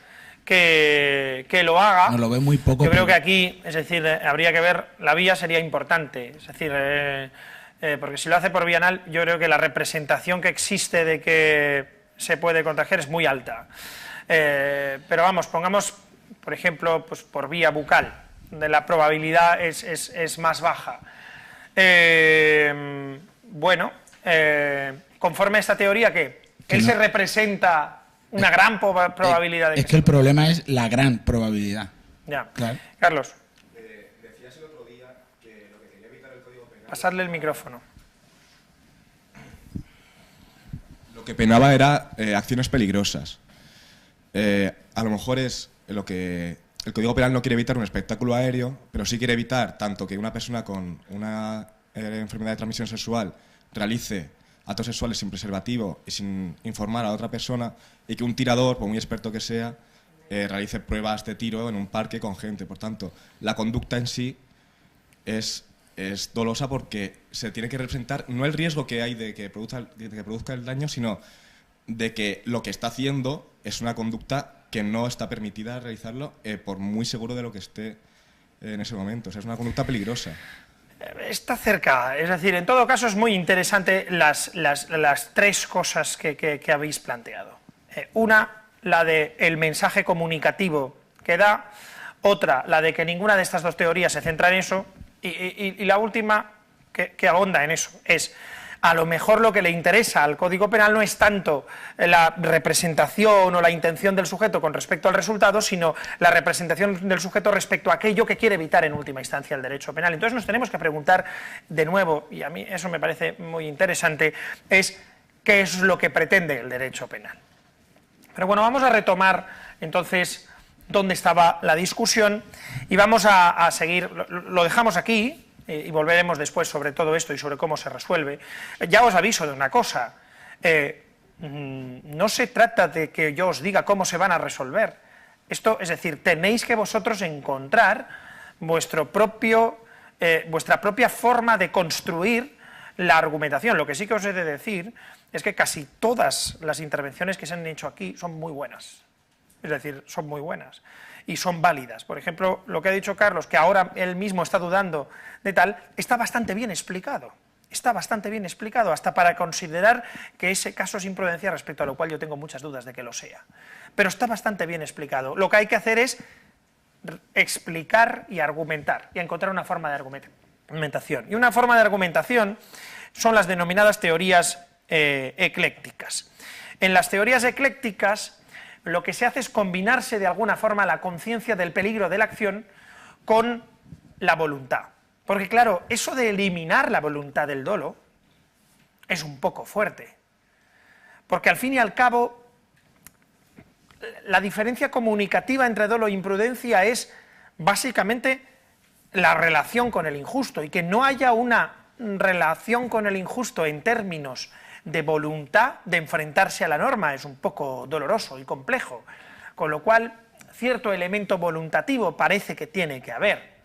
que lo haga, No lo ve muy poco. yo creo pero- que aquí, es decir, habría que ver, la vía sería importante, es decir, porque si lo hace por vía anal, yo creo que la representación que existe de que se puede contagiar es muy alta. Pero vamos, pongamos, por ejemplo, pues por vía bucal, donde la probabilidad es más baja. Bueno, conforme a esta teoría, ¿qué? Que Él no- se representa una gran probabilidad de Es que el problema es la gran probabilidad. Ya. Claro. Carlos, Decías el otro día que lo que quería evitar el Código Penal... pasarle el micrófono. Lo que penaba era acciones peligrosas. A lo mejor es lo que... El Código Penal no quiere evitar un espectáculo aéreo, pero sí quiere evitar tanto que una persona con una enfermedad de transmisión sexual realice actos sexuales sin preservativo y sin informar a otra persona, y que un tirador, por muy experto que sea, realice pruebas de tiro en un parque con gente. Por tanto, la conducta en sí es dolosa porque se tiene que representar no el riesgo que hay de que produzca el daño, sino de que lo que está haciendo es una conducta que no está permitida realizarlo por muy seguro de lo que esté en ese momento. O sea, es una conducta peligrosa. Está cerca, es decir, en todo caso es muy interesante las tres cosas que habéis planteado. Una, la del mensaje comunicativo que da; otra, la de que ninguna de estas dos teorías se centra en eso; y la última, que abonda en eso, es a lo mejor lo que le interesa al Código Penal no es tanto la representación o la intención del sujeto con respecto al resultado, sino la representación del sujeto respecto a aquello que quiere evitar en última instancia el derecho penal. Entonces nos tenemos que preguntar de nuevo, y a mí eso me parece muy interesante, es qué es lo que pretende el derecho penal. Pero bueno, vamos a retomar entonces dónde estaba la discusión y vamos a seguir, lo dejamos aquí, y volveremos después sobre todo esto y sobre cómo se resuelve. Ya os aviso de una cosa, no se trata de que yo os diga cómo se van a resolver. Esto, es decir, tenéis que vosotros encontrar vuestra propia forma de construir la argumentación. Lo que sí que os he de decir es que casi todas las intervenciones que se han hecho aquí son muy buenas. Es decir, son muy buenas y son válidas. Por ejemplo, lo que ha dicho Carlos, que ahora él mismo está dudando de tal, está bastante bien explicado. Está bastante bien explicado, hasta para considerar que ese caso es imprudencia, respecto a lo cual yo tengo muchas dudas de que lo sea. Pero está bastante bien explicado. Lo que hay que hacer es explicar y argumentar, y encontrar una forma de argumentación. Y una forma de argumentación son las denominadas teorías eclécticas. En las teorías eclécticas, lo que se hace es combinarse de alguna forma la conciencia del peligro de la acción con la voluntad. Porque claro, eso de eliminar la voluntad del dolo es un poco fuerte. Porque al fin y al cabo, la diferencia comunicativa entre dolo e imprudencia es básicamente la relación con el injusto, y que no haya una relación con el injusto en términos de voluntad de enfrentarse a la norma es un poco doloroso y complejo, con lo cual cierto elemento voluntativo parece que tiene que haber.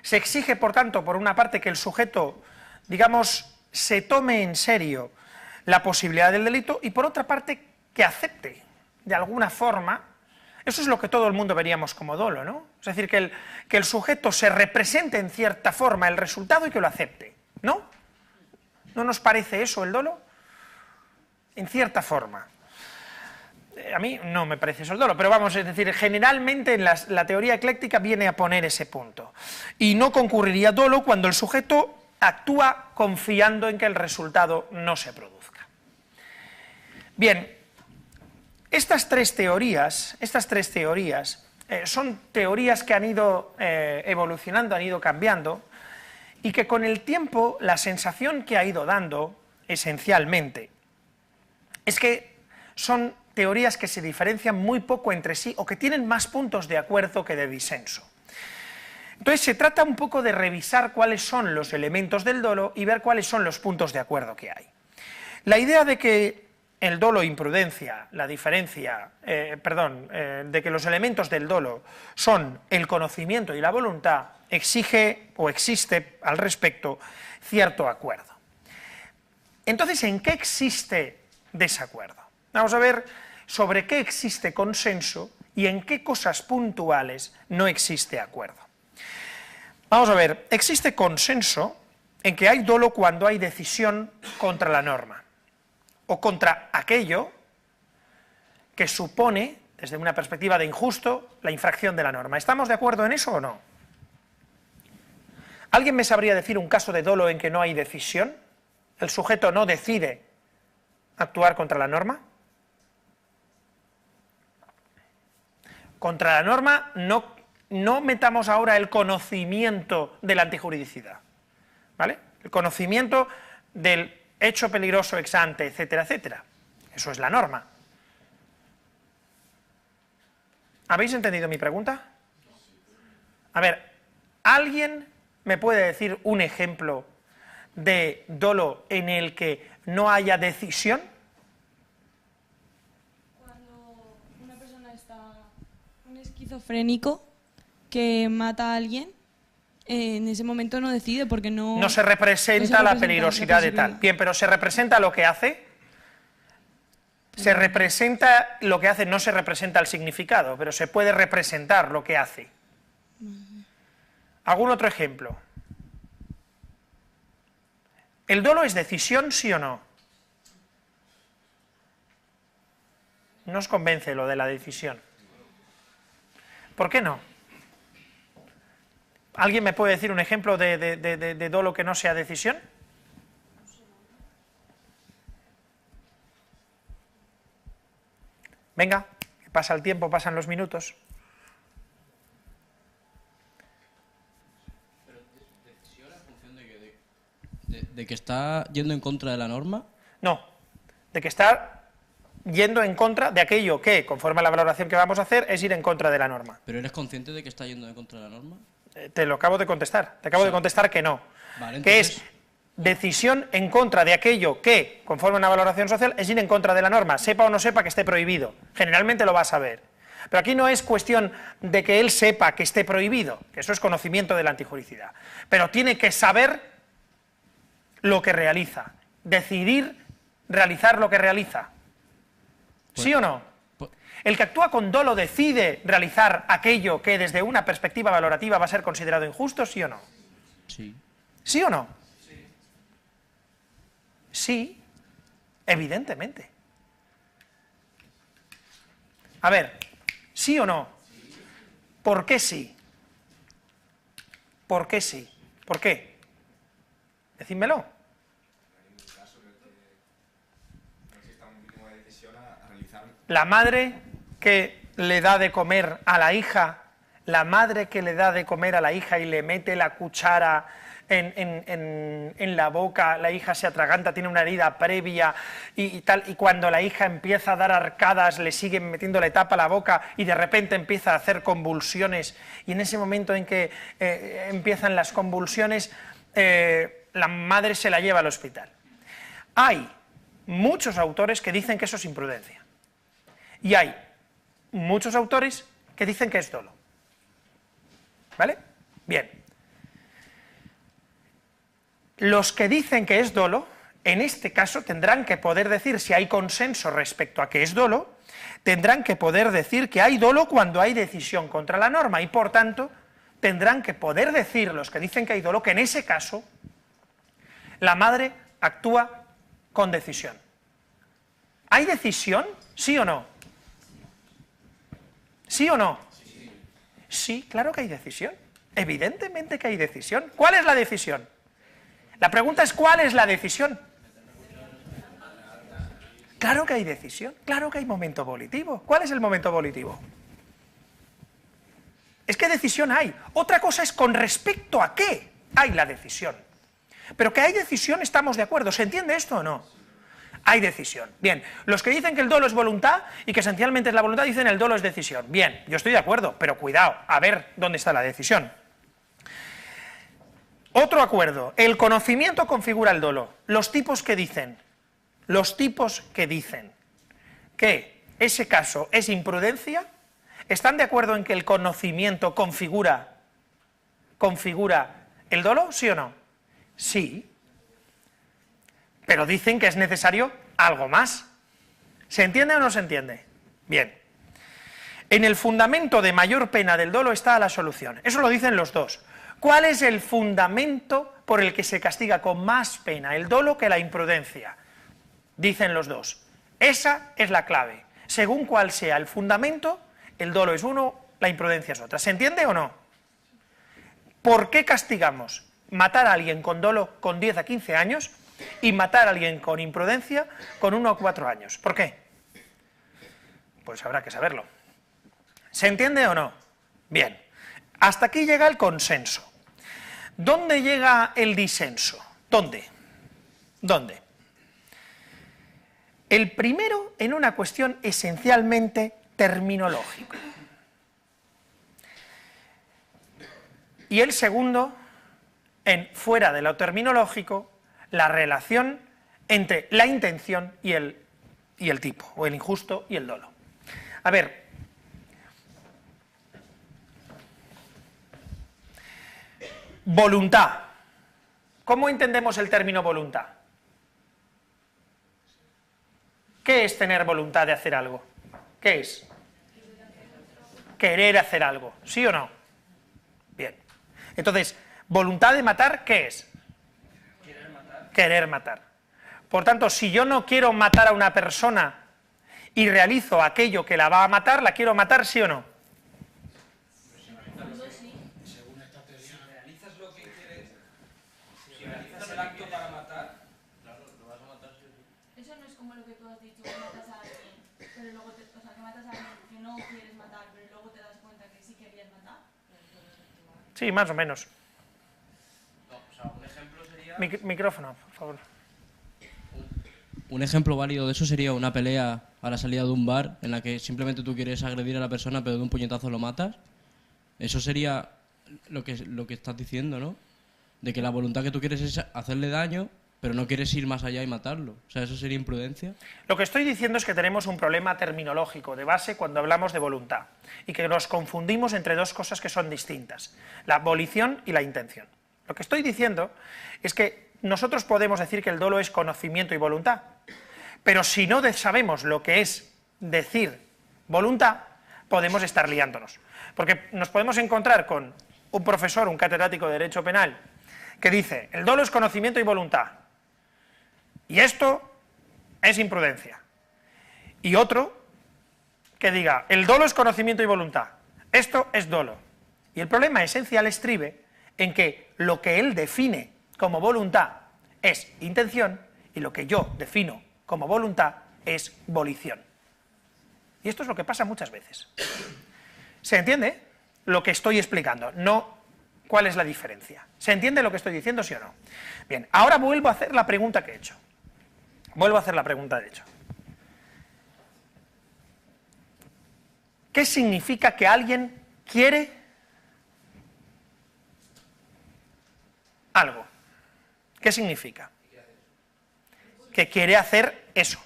Se exige, por tanto, por una parte, que el sujeto, digamos, se tome en serio la posibilidad del delito, y por otra parte, que acepte de alguna forma. Eso es lo que todo el mundo veríamos como dolo, ¿no? Es decir, que el sujeto se represente en cierta forma el resultado y que lo acepte, ¿no? ¿No nos parece eso el dolo? En cierta forma. A mí no me parece eso el dolo, pero vamos, es decir, generalmente en la teoría ecléctica viene a poner ese punto. Y no concurriría dolo cuando el sujeto actúa confiando en que el resultado no se produzca. Bien, estas tres teorías son teorías que han ido evolucionando, han ido cambiando, y que con el tiempo la sensación que ha ido dando, esencialmente, es que son teorías que se diferencian muy poco entre sí, o que tienen más puntos de acuerdo que de disenso. Entonces se trata un poco de revisar cuáles son los elementos del dolo y ver cuáles son los puntos de acuerdo que hay. La idea de que el dolo e imprudencia, la diferencia, de que los elementos del dolo son el conocimiento y la voluntad, exige o existe al respecto cierto acuerdo. Entonces, ¿en qué existe desacuerdo? Vamos a ver sobre qué existe consenso y en qué cosas puntuales no existe acuerdo. Vamos a ver, existe consenso en que hay dolo cuando hay decisión contra la norma o contra aquello que supone, desde una perspectiva de injusto, la infracción de la norma. ¿Estamos de acuerdo en eso o no? ¿Alguien me sabría decir un caso de dolo en que no hay decisión? ¿El sujeto no decide actuar contra la norma? Contra la norma no metamos ahora el conocimiento de la antijuridicidad, ¿vale? El conocimiento del hecho peligroso ex ante, etcétera, etcétera. Eso es la norma. ¿Habéis entendido mi pregunta? A ver, ¿alguien me puede decir un ejemplo de dolo en el que no haya decisión? Cuando una persona está, un esquizofrénico que mata a alguien, en ese momento no decide porque no se representa la peligrosidad de tal. Bien, pero ¿se representa lo que hace? Se representa lo que hace, no se representa el significado, pero se puede representar lo que hace. ¿Algún otro ejemplo? ¿El dolo es decisión, sí o no? No os convence lo de la decisión. ¿Por qué no? ¿Alguien me puede decir un ejemplo de dolo que no sea decisión? Venga, que pasa el tiempo, pasan los minutos. Pero decisión en función de que está yendo en contra de la norma. No, de que está yendo en contra de aquello que, conforme a la valoración que vamos a hacer, es ir en contra de la norma. ¿Pero eres consciente de que está yendo en contra de la norma? Te lo acabo de contestar, de contestar que no. Vale, que entonces, es decisión en contra de aquello que, conforme a una valoración social, es ir en contra de la norma, sepa o no sepa que esté prohibido. Generalmente lo va a saber. Pero aquí no es cuestión de que él sepa que esté prohibido, que eso es conocimiento de la antijuridicidad. Pero tiene que saber lo que realiza, decidir realizar lo que realiza. ¿Sí o no? El que actúa con dolo decide realizar aquello que desde una perspectiva valorativa va a ser considerado injusto, ¿sí o no? Sí. ¿Sí o no? Sí, evidentemente. A ver, ¿sí o no? ¿Por qué sí? ¿Por qué sí? ¿Por qué? Decídmelo. La madre que le da de comer a la hija, la madre que le da de comer a la hija y le mete la cuchara en la boca, la hija se atraganta, tiene una herida previa y tal, y cuando la hija empieza a dar arcadas le siguen metiendo la tapa a la boca y de repente empieza a hacer convulsiones, y en ese momento en que empiezan las convulsiones, la madre se la lleva al hospital. Hay muchos autores que dicen que eso es imprudencia, y hay muchos autores que dicen que es dolo. ¿Vale? Bien. Los que dicen que es dolo, en este caso tendrán que poder decir, si hay consenso respecto a que es dolo, tendrán que poder decir que hay dolo cuando hay decisión contra la norma, y por tanto tendrán que poder decir los que dicen que hay dolo que en ese caso la madre actúa con decisión. ¿Hay decisión? ¿Sí o no? ¿Sí o no? Sí, claro que hay decisión. Evidentemente que hay decisión. ¿Cuál es la decisión? La pregunta es, ¿cuál es la decisión? Claro que hay decisión, claro que hay momento volitivo. ¿Cuál es el momento volitivo? Es que decisión hay. Otra cosa es con respecto a qué hay la decisión. Pero que hay decisión estamos de acuerdo. ¿Se entiende esto o no? Hay decisión. Bien, los que dicen que el dolo es voluntad y que esencialmente es la voluntad dicen el dolo es decisión. Bien, yo estoy de acuerdo, pero cuidado, a ver dónde está la decisión. Otro acuerdo, el conocimiento configura el dolo. Los tipos que dicen, los tipos que dicen que ese caso es imprudencia, ¿están de acuerdo en que el conocimiento configura el dolo, sí o no? Sí. Pero dicen que es necesario algo más. ¿Se entiende o no se entiende? Bien. En el fundamento de mayor pena del dolo está la solución. Eso lo dicen los dos. ¿Cuál es el fundamento por el que se castiga con más pena el dolo que la imprudencia? Dicen los dos. Esa es la clave. Según cuál sea el fundamento, el dolo es uno, la imprudencia es otra. ¿Se entiende o no? ¿Por qué castigamos matar a alguien con dolo con 10 a 15 años y matar a alguien con imprudencia con 1 o 4 años? ¿Por qué? Pues habrá que saberlo. ¿Se entiende o no? Bien. Hasta aquí llega el consenso. ¿Dónde llega el disenso? ¿Dónde? El primero en una cuestión esencialmente terminológica. Y el segundo en, fuera de lo terminológico, la relación entre la intención y el tipo, o el injusto y el dolo. A ver, voluntad. ¿Cómo entendemos el término voluntad? ¿Qué es tener voluntad de hacer algo? ¿Qué es? Querer hacer algo, ¿sí o no? Bien. Entonces, voluntad de matar, ¿qué es? Querer matar. Querer matar. Por tanto, si yo no quiero matar a una persona y realizo aquello que la va a matar, ¿la quiero matar, sí o no? Según esta teoría, si realizas lo que quieres, si realizas el acto para matar, Claro, lo vas a matar sí o sí. Eso no es como lo que tú has dicho, que matas a alguien, pero luego que matas a alguien que no quieres matar, pero luego te das cuenta que sí querías matar. Sí, más o menos. No, o sea, un ejemplo sería... Micrófono, por favor. Un ejemplo válido de eso sería una pelea a la salida de un bar en la que simplemente tú quieres agredir a la persona pero de un puñetazo lo matas. Eso sería lo que estás diciendo, ¿no? De que la voluntad que tú quieres es hacerle daño, pero no quieres ir más allá y matarlo. O sea, ¿eso sería imprudencia? Lo que estoy diciendo es que tenemos un problema terminológico de base cuando hablamos de voluntad y que nos confundimos entre dos cosas que son distintas, la volición y la intención. Lo que estoy diciendo es que nosotros podemos decir que el dolo es conocimiento y voluntad, pero si no sabemos lo que es decir voluntad, podemos estar liándonos. Porque nos podemos encontrar con un profesor, un catedrático de Derecho Penal, que dice, el dolo es conocimiento y voluntad, y esto es imprudencia. Y otro que diga, el dolo es conocimiento y voluntad, esto es dolo. Y el problema esencial estribe en que lo que él define como voluntad es intención y lo que yo defino como voluntad es volición. Y esto es lo que pasa muchas veces. ¿Se entiende lo que estoy explicando? No, ¿cuál es la diferencia? ¿Se entiende lo que estoy diciendo, sí o no? Bien, ahora vuelvo a hacer la pregunta que he hecho. ¿Qué significa que alguien quiere algo? ¿Qué significa? Que quiere hacer eso.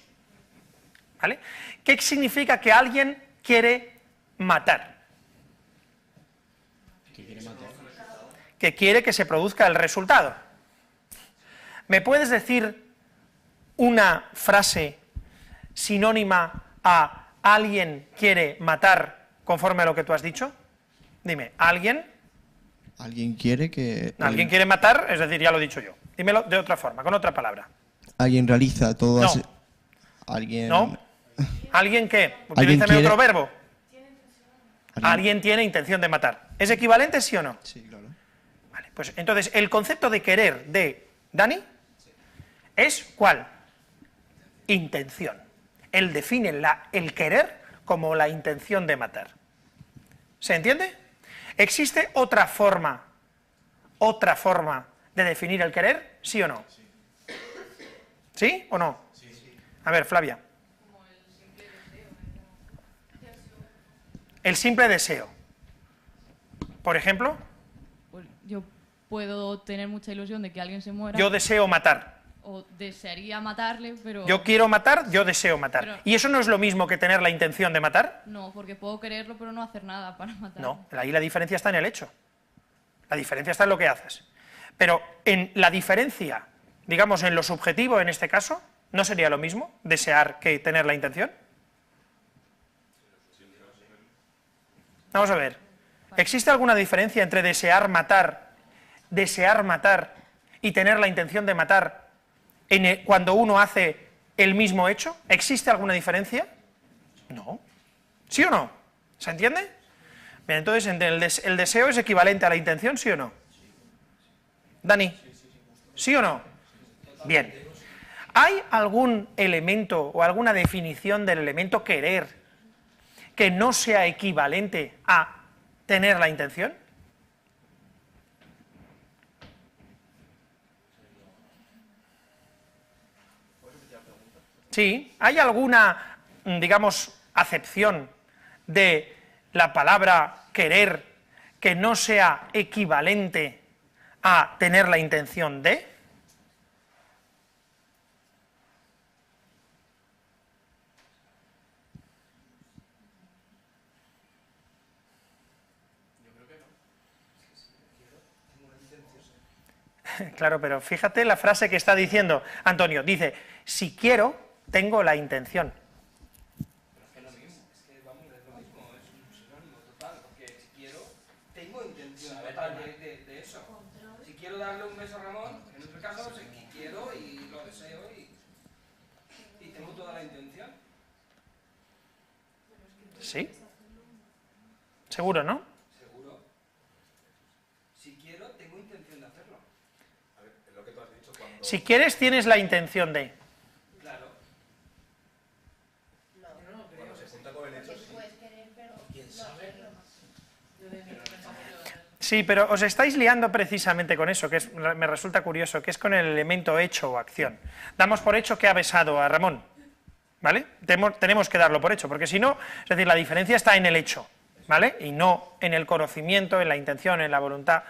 ¿Vale? ¿Qué significa que alguien quiere matar? Que quiere que se produzca el resultado. ¿Me puedes decir una frase sinónima a alguien quiere matar conforme a lo que tú has dicho? Dime, ¿alguien? Alguien quiere que... ¿Alguien quiere matar? Es decir, ya lo he dicho yo. Dímelo de otra forma, con otra palabra. Alguien realiza todo... No. Alguien... ¿No? ¿Alguien qué? ¿Alguien Utilízame quiere? otro verbo. Alguien tiene intención de matar. ¿Es equivalente, sí o no? Sí, claro. Vale, pues entonces, el concepto de querer de Dani es ¿cuál? Intención. Él define el querer como la intención de matar. ¿Se entiende? ¿Existe otra forma de definir el querer? ¿Sí o no? ¿Sí o no? A ver, Flavia. El simple deseo. Por ejemplo, Pues yo puedo tener mucha ilusión de que alguien se muera. yo deseo matar. o desearía matarle, pero... Yo quiero matar, yo deseo matar. Pero- ¿Y eso no es lo mismo que tener la intención de matar? No, porque puedo quererlo, pero no hacer nada para matarlo. No, ahí la diferencia está en el hecho. La diferencia está en lo que haces. Pero en la diferencia, digamos, en lo subjetivo, en este caso, ¿no sería lo mismo desear que tener la intención? Vamos a ver. ¿Existe alguna diferencia entre desear matar y tener la intención de matar cuando uno hace el mismo hecho? ¿Existe alguna diferencia? No. ¿Sí o no? ¿Se entiende? Bien, entonces el deseo es equivalente a la intención, ¿sí o no? Dani, ¿sí o no? Bien. ¿Hay algún elemento o alguna definición del elemento querer que no sea equivalente a tener la intención? Sí, ¿hay alguna, digamos, acepción de la palabra querer que no sea equivalente a tener la intención de? Claro, pero fíjate la frase que está diciendo Antonio. Dice, si quiero, tengo la intención. Tengo intención total de eso. Si quiero darle un beso a Ramón, en otro caso, sé que quiero y lo deseo y tengo toda la intención. ¿Sí? ¿Seguro, no? Seguro. Si quiero, tengo intención de hacerlo. A ver, es lo que tú has dicho cuando... Si quieres, tienes la intención de. Claro. Cuando se junta con el hecho, sí. Sí, pero os estáis liando precisamente con eso, que me resulta curioso, que es con el elemento hecho o acción. Damos por hecho que ha besado a Ramón, ¿vale? Tenemos que darlo por hecho, porque si no, es decir, la diferencia está en el hecho, ¿vale? Y no en el conocimiento, en la intención, en la voluntad,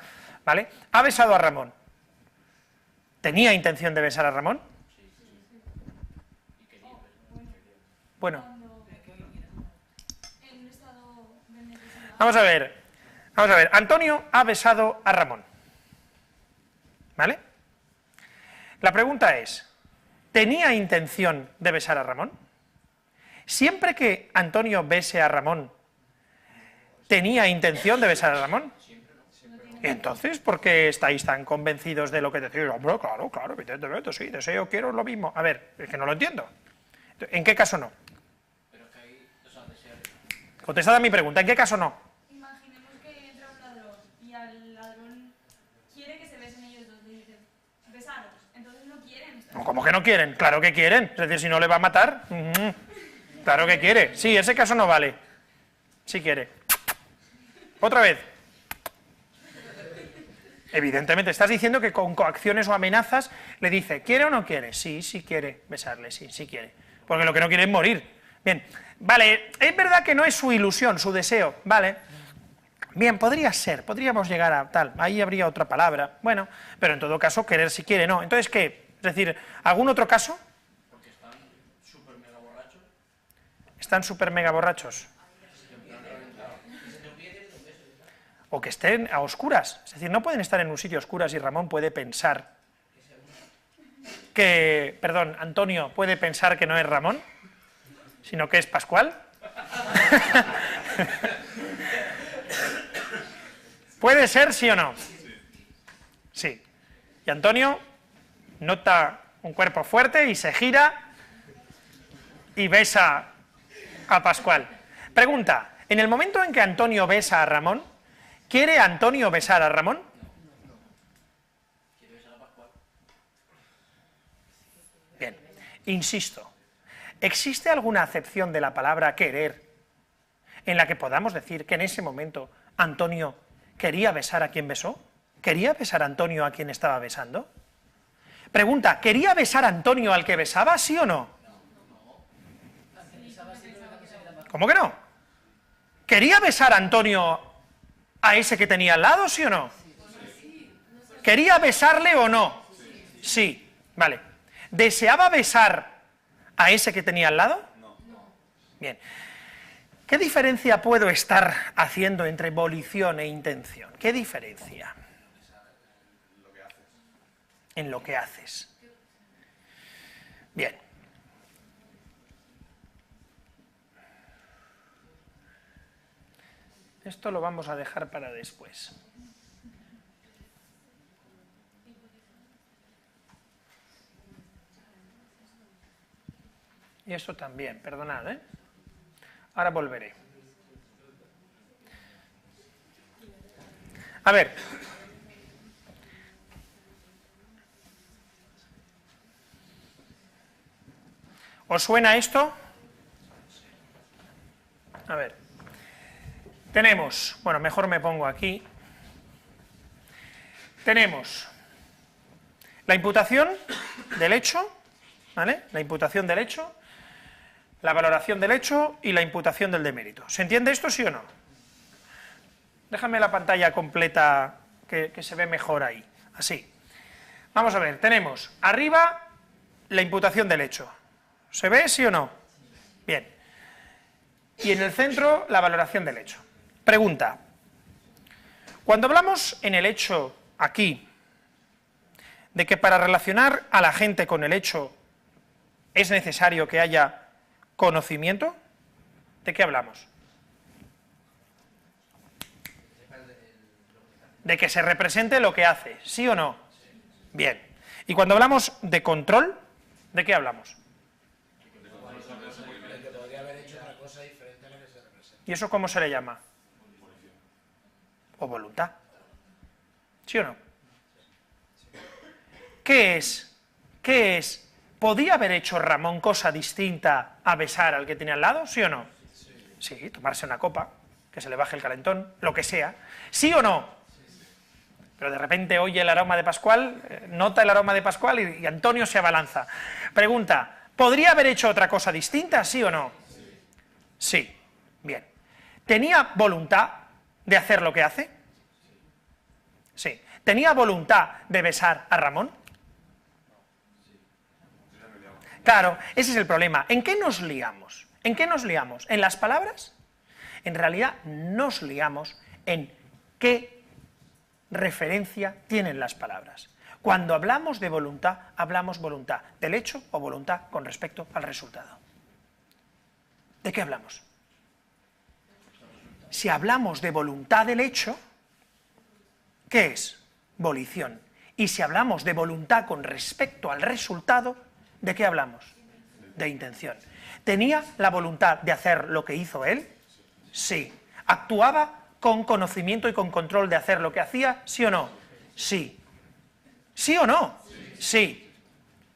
¿vale? Ha besado a Ramón. ¿Tenía intención de besar a Ramón? Bueno. Vamos a ver. Antonio ha besado a Ramón. ¿Vale? La pregunta es, ¿tenía intención de besar a Ramón? Siempre que Antonio bese a Ramón, ¿tenía intención de besar a Ramón? Entonces, ¿por qué estáis tan convencidos de lo que decís? Hombre, claro, evidentemente, sí, deseo, quiero lo mismo. A ver, es que no lo entiendo. ¿En qué caso no? Contestad a mi pregunta, ¿en qué caso no? Imaginemos que entra un ladrón y al ladrón quiere que se besen ellos dos y dice, besaros. Entonces no quieren. No, ¿cómo que no quieren? Claro que quieren. Es decir, si no le va a matar, claro que quiere. Sí, ese caso no vale. Sí quiere. Otra vez. Evidentemente, estás diciendo que con coacciones o amenazas le dice, ¿quiere o no quiere? Sí, sí quiere besarle, sí, sí quiere. Porque lo que no quiere es morir. Bien, vale, es verdad que no es su ilusión, su deseo, vale. Bien, podría ser, podríamos llegar a tal, ahí habría otra palabra, bueno, pero en todo caso, querer si quiere, no. Entonces, ¿qué? Es decir, ¿algún otro caso? Porque están súper mega borrachos. ¿Están súper mega borrachos? O que estén a oscuras, es decir, no pueden estar en un sitio a oscuras y Ramón puede pensar que, perdón, Antonio puede pensar que no es Ramón, sino que es Pascual. ¿Puede ser, sí o no? Sí. Y Antonio nota un cuerpo fuerte y se gira y besa a Pascual. Pregunta, en el momento en que Antonio besa a Ramón, ¿quiere Antonio besar a Ramón? Bien, insisto, ¿existe alguna acepción de la palabra querer en la que podamos decir que en ese momento Antonio quería besar a quien besó? ¿Quería besar a Antonio a quien estaba besando? Pregunta, ¿quería besar a Antonio al que besaba, sí o no? ¿Cómo que no? ¿Quería besar a Antonio a ese que tenía al lado, sí o no? ¿Quería besarle o no? Sí, vale. ¿Deseaba besar a ese que tenía al lado? No. Bien. ¿Qué diferencia puedo estar haciendo entre volición e intención? ¿Qué diferencia? En lo que haces. Bien. Esto lo vamos a dejar para después. Y esto también, perdonad, ¿eh? Ahora volveré. A ver. ¿Os suena esto? A ver. Tenemos, bueno, mejor me pongo aquí. Tenemos la imputación del hecho, ¿vale? La imputación del hecho, la valoración del hecho y la imputación del demérito. ¿Se entiende esto, sí o no? Déjame la pantalla completa que se ve mejor ahí, así. Vamos a ver, tenemos arriba la imputación del hecho. ¿Se ve, sí o no? Bien. Y en el centro la valoración del hecho. Pregunta. Cuando hablamos en el hecho aquí de que para relacionar a la gente con el hecho es necesario que haya conocimiento, ¿de qué hablamos? De que se represente lo que hace, ¿sí o no? Bien. Y cuando hablamos de control, ¿de qué hablamos? ¿Y eso cómo se le llama? O voluntad. ¿Sí o no? ¿Qué es? ¿Qué es? ¿Podía haber hecho Ramón cosa distinta a besar al que tenía al lado? ¿Sí o no? Sí, tomarse una copa, que se le baje el calentón, lo que sea. ¿Sí o no? Pero de repente oye el aroma de Pascual, nota el aroma de Pascual y Antonio se abalanza. Pregunta, ¿podría haber hecho otra cosa distinta? ¿Sí o no? Sí. Bien. ¿Tenía voluntad de hacer lo que hace? Sí. ¿Tenía voluntad de besar a Ramón? Claro, ese es el problema. ¿En qué nos liamos? ¿En qué nos liamos? ¿En las palabras? En realidad nos liamos en qué referencia tienen las palabras. Cuando hablamos de voluntad, hablamos voluntad del hecho o voluntad con respecto al resultado. ¿De qué hablamos? Si hablamos de voluntad del hecho, ¿qué es? Volición. Y si hablamos de voluntad con respecto al resultado, ¿de qué hablamos? De intención. ¿Tenía la voluntad de hacer lo que hizo él? Sí. ¿Actuaba con conocimiento y con control de hacer lo que hacía? ¿Sí o no? Sí. ¿Sí o no? Sí.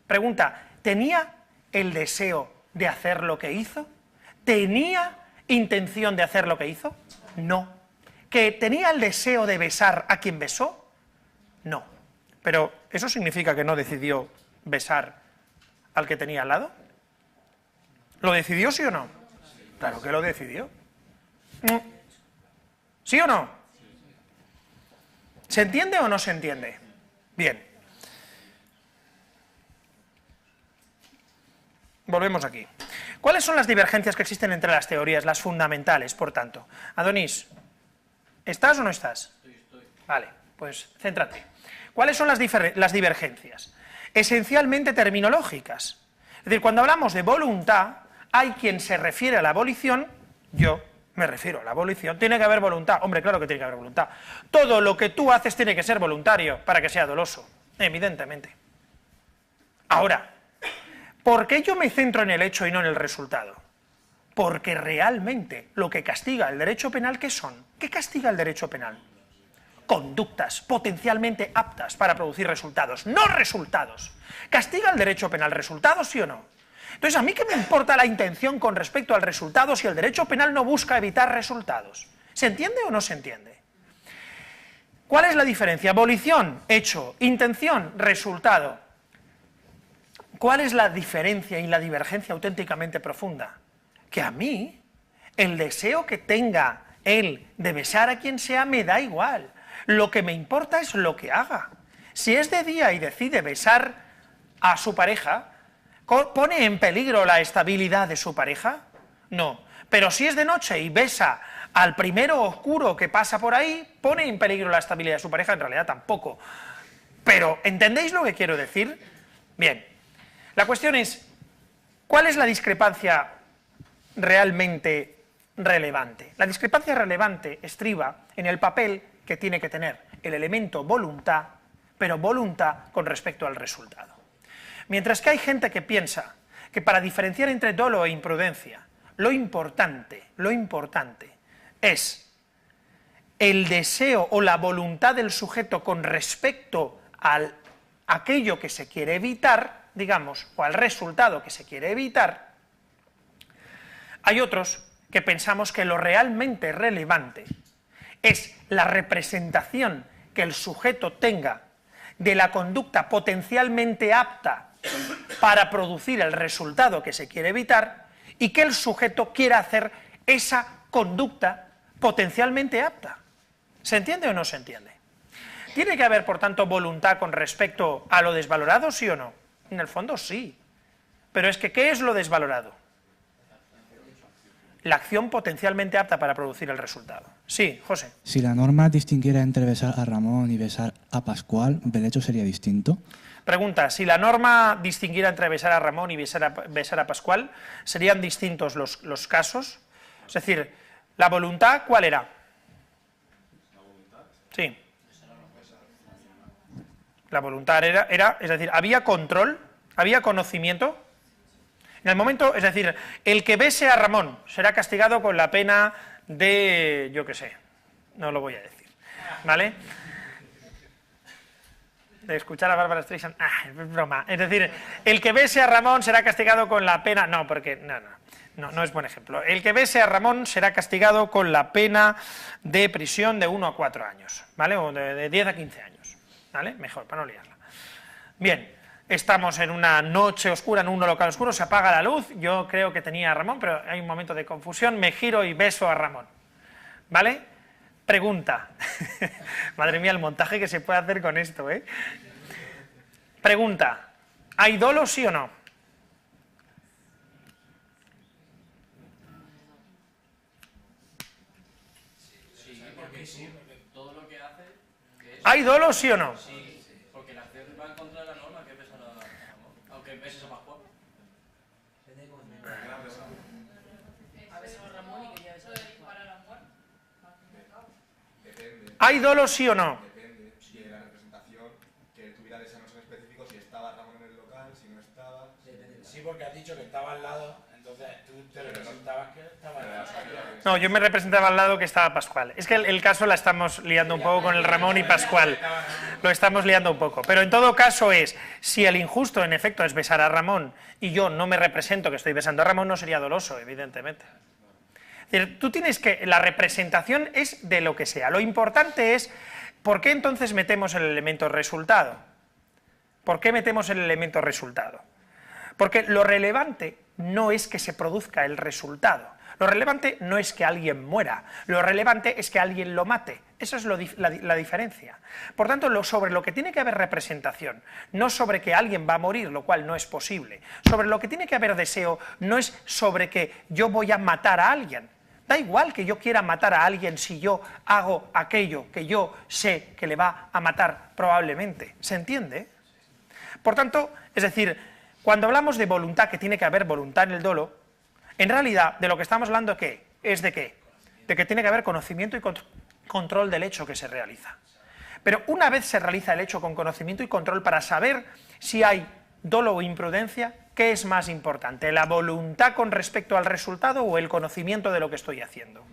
Pregunta, ¿tenía el deseo de hacer lo que hizo? ¿Tenía intención de hacer lo que hizo? No. ¿Que tenía el deseo de besar a quien besó? No. Pero ¿eso significa que no decidió besar al que tenía al lado? ¿Lo decidió, sí o no? Claro que lo decidió. ¿Sí o no? ¿Se entiende o no se entiende? Bien. Volvemos aquí. ¿Cuáles son las divergencias que existen entre las teorías, las fundamentales, por tanto? Adonis, ¿estás o no estás? Estoy. Vale, pues céntrate. ¿Cuáles son las divergencias? Esencialmente terminológicas. Es decir, cuando hablamos de voluntad, hay quien se refiere a la volición, yo me refiero a la volición, tiene que haber voluntad. Hombre, claro que tiene que haber voluntad. Todo lo que tú haces tiene que ser voluntario para que sea doloso, evidentemente. Ahora, ¿por qué yo me centro en el hecho y no en el resultado? Porque realmente lo que castiga el derecho penal, ¿qué son? ¿Qué castiga el derecho penal? Conductas potencialmente aptas para producir resultados, no resultados. ¿Castiga el derecho penal resultados, sí o no? Entonces, ¿a mí qué me importa la intención con respecto al resultado si el derecho penal no busca evitar resultados? ¿Se entiende o no se entiende? ¿Cuál es la diferencia? Volición, hecho, intención, resultado. ¿Cuál es la diferencia y la divergencia auténticamente profunda? Que a mí, el deseo que tenga él de besar a quien sea me da igual. Lo que me importa es lo que haga. Si es de día y decide besar a su pareja, ¿pone en peligro la estabilidad de su pareja? No. Pero si es de noche y besa al primero oscuro que pasa por ahí, ¿pone en peligro la estabilidad de su pareja? En realidad tampoco. Pero, ¿entendéis lo que quiero decir? Bien. La cuestión es, ¿cuál es la discrepancia realmente relevante? La discrepancia relevante estriba en el papel que tiene que tener el elemento voluntad, pero voluntad con respecto al resultado. Mientras que hay gente que piensa que para diferenciar entre dolo e imprudencia, lo importante es el deseo o la voluntad del sujeto con respecto a aquello que se quiere evitar, digamos, o al resultado que se quiere evitar. Hay otros que pensamos que lo realmente relevante es la representación que el sujeto tenga de la conducta potencialmente apta para producir el resultado que se quiere evitar y que el sujeto quiera hacer esa conducta potencialmente apta. ¿Se entiende o no se entiende? ¿Tiene que haber, por tanto, voluntad con respecto a lo desvalorado, sí o no? En el fondo, sí. Pero es que, ¿qué es lo desvalorado? La acción potencialmente apta para producir el resultado. Sí, José. Si la norma distinguiera entre besar a Ramón y besar a Pascual, ¿el hecho sería distinto? Pregunta, si la norma distinguiera entre besar a Ramón y besar a Pascual, ¿serían distintos los casos? Es decir, ¿la voluntad cuál era? ¿La voluntad? Sí. La voluntad era, es decir, ¿había control? ¿Había conocimiento? En el momento, es decir, el que bese a Ramón será castigado con la pena de, yo qué sé, no lo voy a decir, ¿vale? De escuchar a Bárbara Streisand, es broma. Es decir, el que bese a Ramón será castigado con la pena, no, porque, no es buen ejemplo. El que bese a Ramón será castigado con la pena de prisión de 1 a 4 años, ¿vale? O de 10 a 15 años, ¿vale? Mejor, para no liarla. Bien. Estamos en una noche oscura, en un local oscuro, se apaga la luz, yo creo que tenía a Ramón, pero hay un momento de confusión, me giro y beso a Ramón, ¿vale? Pregunta, madre mía el montaje que se puede hacer con esto, ¿eh? Pregunta, ¿hay dolo sí o no? Sí, porque sí, porque todo lo que hace... ¿Hay dolo sí o no? Sí. Porque la acción va en contra de la norma que besar a Ramón, aunque beses a Pascual. A veces a Ramón y que ya eso de disparar a la muerte. ¿Hay dolo sí o no? Depende de la representación que tuviera de esa noche en específico, si estaba Ramón en el local, si no estaba... Sí, porque has dicho que estaba al lado, entonces tú te representabas que estaba al lado. No, yo me representaba al lado que estaba Pascual. Es que el caso la estamos liando un poco con el Ramón y Pascual. Lo estamos liando un poco. Pero en todo caso es, si el injusto en efecto es besar a Ramón y yo no me represento que estoy besando a Ramón, no sería doloso, evidentemente. Es decir, tú tienes que, la representación es de lo que sea. Lo importante es, ¿por qué entonces metemos el elemento resultado? ¿Por qué metemos el elemento resultado? Porque lo relevante no es que se produzca el resultado. Lo relevante no es que alguien muera, lo relevante es que alguien lo mate. Esa es la diferencia. Por tanto, sobre lo que tiene que haber representación, no sobre que alguien va a morir, lo cual no es posible. Sobre lo que tiene que haber deseo, no es sobre que yo voy a matar a alguien. Da igual que yo quiera matar a alguien si yo hago aquello que yo sé que le va a matar probablemente. ¿Se entiende? Por tanto, es decir, cuando hablamos de voluntad, que tiene que haber voluntad en el dolo, en realidad, de lo que estamos hablando, ¿qué? ¿Es de qué? De que tiene que haber conocimiento y control del hecho que se realiza. Pero una vez se realiza el hecho con conocimiento y control para saber si hay dolo o imprudencia, ¿qué es más importante? ¿La voluntad con respecto al resultado o el conocimiento de lo que estoy haciendo?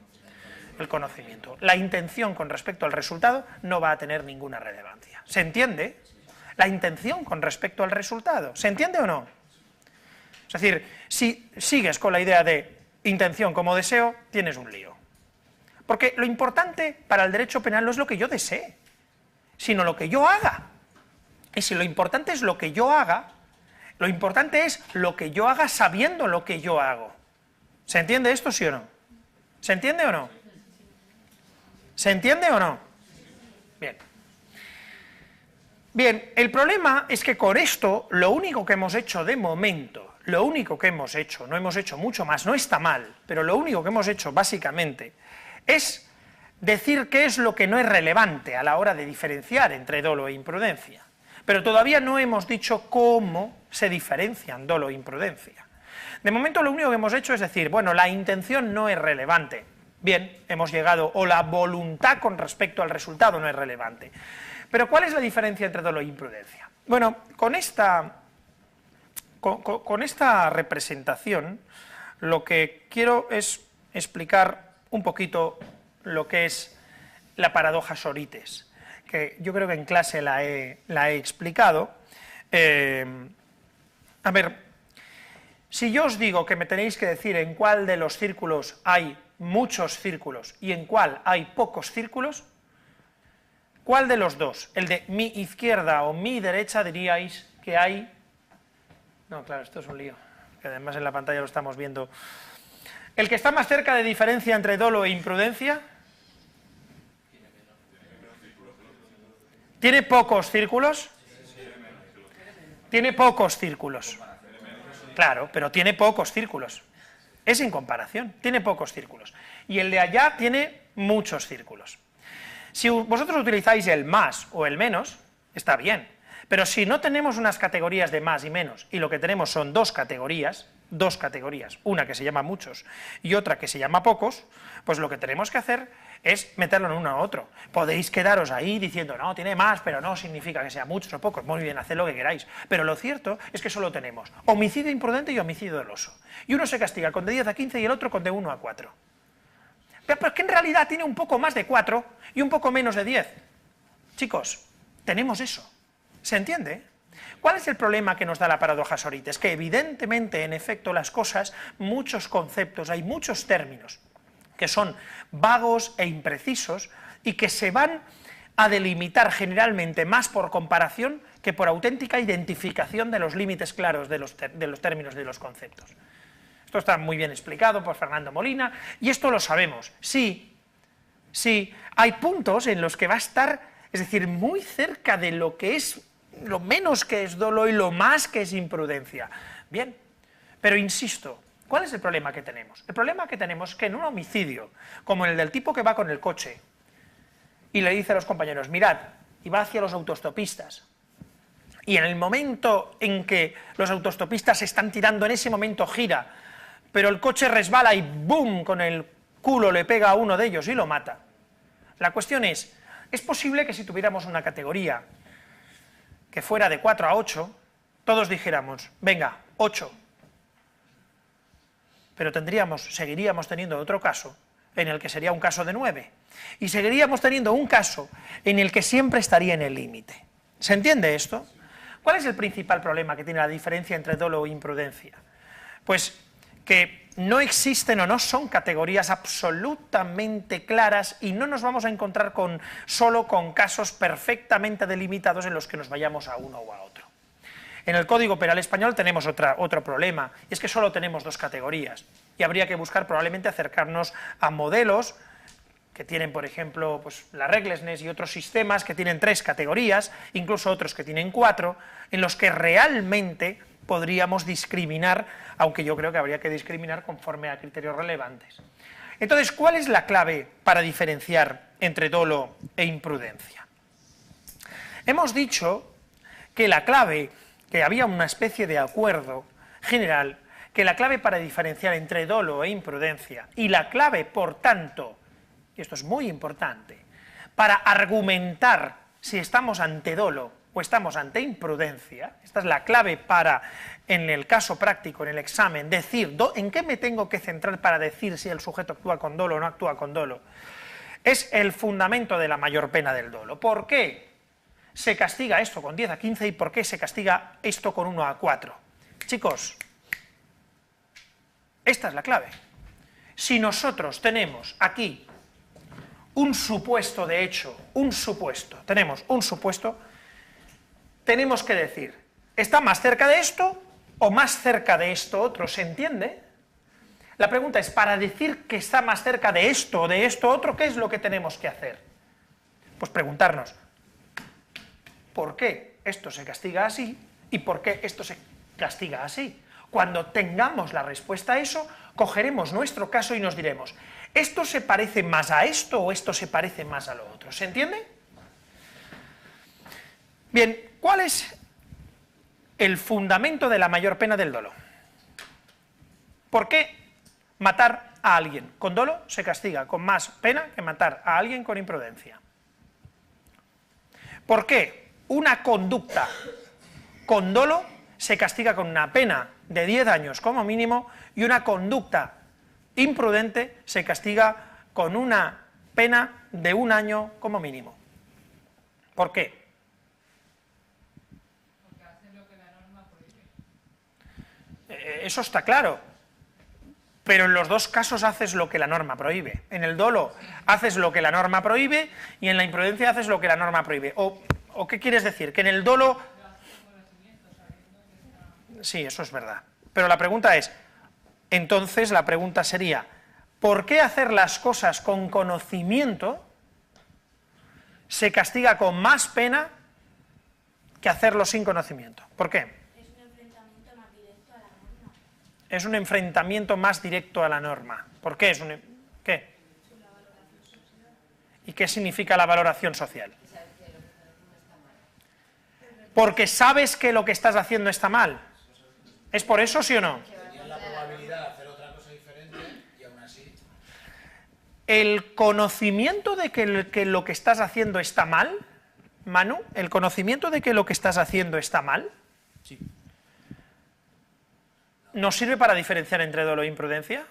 El conocimiento. La intención con respecto al resultado no va a tener ninguna relevancia. ¿Se entiende? La intención con respecto al resultado. ¿Se entiende o no? Es decir, si sigues con la idea de intención como deseo, tienes un lío. Porque lo importante para el derecho penal no es lo que yo desee, sino lo que yo haga. Y si lo importante es lo que yo haga, lo importante es lo que yo haga sabiendo lo que yo hago. ¿Se entiende esto, sí o no? ¿Se entiende o no? ¿Se entiende o no? Bien. Bien, el problema es que con esto, lo único que hemos hecho de momento, lo único que hemos hecho, no hemos hecho mucho más, no está mal, pero lo único que hemos hecho básicamente es decir qué es lo que no es relevante a la hora de diferenciar entre dolo e imprudencia. Pero todavía no hemos dicho cómo se diferencian dolo e imprudencia. De momento lo único que hemos hecho es decir, bueno, la intención no es relevante. Bien, hemos llegado, o la voluntad con respecto al resultado no es relevante. Pero ¿cuál es la diferencia entre dolo e imprudencia? Bueno, con esta representación lo que quiero es explicar un poquito lo que es la paradoja Sorites, que yo creo que en clase la he explicado. A ver, si yo os digo que me tenéis que decir en cuál de los círculos hay muchos círculos y en cuál hay pocos círculos, ¿cuál de los dos? ¿El de mi izquierda o mi derecha diríais que hay? No, claro, esto es un lío, que además en la pantalla lo estamos viendo. ¿El que está más cerca de diferencia entre dolo e imprudencia? ¿Tiene pocos círculos? Tiene pocos círculos. Claro, pero tiene pocos círculos. Es en comparación, tiene pocos círculos. Y el de allá tiene muchos círculos. Si vosotros utilizáis el más o el menos, está bien. Pero si no tenemos unas categorías de más y menos, y lo que tenemos son dos categorías, una que se llama muchos y otra que se llama pocos, pues lo que tenemos que hacer es meterlo en uno u otro. Podéis quedaros ahí diciendo, no, tiene más, pero no significa que sea muchos o pocos. Muy bien, haced lo que queráis. Pero lo cierto es que solo tenemos homicidio imprudente y homicidio doloso. Y uno se castiga con de 10 a 15 y el otro con de 1 a 4. Pero es que en realidad tiene un poco más de 4 y un poco menos de 10. Chicos, tenemos eso. ¿Se entiende? ¿Cuál es el problema que nos da la paradoja Sorites? Que evidentemente, en efecto, las cosas, muchos conceptos, hay muchos términos que son vagos e imprecisos y que se van a delimitar generalmente más por comparación que por auténtica identificación de los límites claros de los términos y de los conceptos. Esto está muy bien explicado por Fernando Molina y esto lo sabemos. Sí, hay puntos en los que va a estar, es decir, muy cerca de lo que es, lo menos que es dolo y lo más que es imprudencia. Bien, pero insisto, ¿cuál es el problema que tenemos? El problema que tenemos es que en un homicidio, como el del tipo que va con el coche y le dice a los compañeros, mirad, y va hacia los autostopistas, y en el momento en que los autostopistas se están tirando, en ese momento gira, pero el coche resbala y ¡boom!, con el culo le pega a uno de ellos y lo mata. La cuestión es posible que si tuviéramos una categoría que fuera de 4 a 8, todos dijéramos, venga, 8. Pero seguiríamos teniendo otro caso en el que sería un caso de 9. Y seguiríamos teniendo un caso en el que siempre estaría en el límite. ¿Se entiende esto? ¿Cuál es el principal problema que tiene la diferencia entre dolo e imprudencia? Pues que no existen o no son categorías absolutamente claras y no nos vamos a encontrar solo con casos perfectamente delimitados en los que nos vayamos a uno o a otro. En el Código Penal español tenemos otro problema, y es que solo tenemos dos categorías, y habría que buscar probablemente acercarnos a modelos que tienen, por ejemplo, pues, la Reglesness y otros sistemas que tienen 3 categorías, incluso otros que tienen 4, en los que realmente podríamos discriminar, aunque yo creo que habría que discriminar conforme a criterios relevantes. Entonces, ¿cuál es la clave para diferenciar entre dolo e imprudencia? Hemos dicho que la clave, que había una especie de acuerdo general, que la clave para diferenciar entre dolo e imprudencia, y la clave, por tanto, y esto es muy importante, para argumentar si estamos ante dolo o estamos ante imprudencia, esta es la clave para, en el caso práctico, en el examen, decir en qué me tengo que centrar para decir si el sujeto actúa con dolo o no actúa con dolo, es el fundamento de la mayor pena del dolo. ¿Por qué se castiga esto con 10 a 15 y por qué se castiga esto con 1 a 4? Chicos, esta es la clave. Si nosotros tenemos aquí un supuesto de hecho, tenemos un supuesto, tenemos que decir, ¿está más cerca de esto o más cerca de esto otro? ¿Se entiende? La pregunta es, para decir que está más cerca de esto o de esto otro, ¿qué es lo que tenemos que hacer? Pues preguntarnos, por qué esto se castiga así y por qué esto se castiga así. Cuando tengamos la respuesta a eso, cogeremos nuestro caso y nos diremos, ¿esto se parece más a esto o esto se parece más a lo otro? ¿Se entiende? Bien, ¿cuál es el fundamento de la mayor pena del dolo? ¿Por qué matar a alguien con dolo se castiga con más pena que matar a alguien con imprudencia? ¿Por qué una conducta con dolo se castiga con una pena de 10 años como mínimo y una conducta imprudente se castiga con una pena de 1 año como mínimo? ¿Por qué? Porque hacen lo que la norma prohíbe. Eso está claro, pero en los dos casos haces lo que la norma prohíbe. En el dolo haces lo que la norma prohíbe y en la imprudencia haces lo que la norma prohíbe. ¿O qué quieres decir? Que en el dolo... Sí, eso es verdad. Pero la pregunta es, entonces la pregunta sería, ¿por qué hacer las cosas con conocimiento se castiga con más pena que hacerlo sin conocimiento? ¿Por qué? Es un enfrentamiento más directo a la norma. ¿Por qué es un... ¿Qué? ¿Y qué significa la valoración social? Porque sabes que lo que estás haciendo está mal. ¿Es por eso, sí o no? Tenías la probabilidad de hacer otra cosa diferente y aún así... El conocimiento de que lo que estás haciendo está mal, Manu, el conocimiento de que lo que estás haciendo está mal, Sí. ¿nos sirve para diferenciar entre dolo e imprudencia?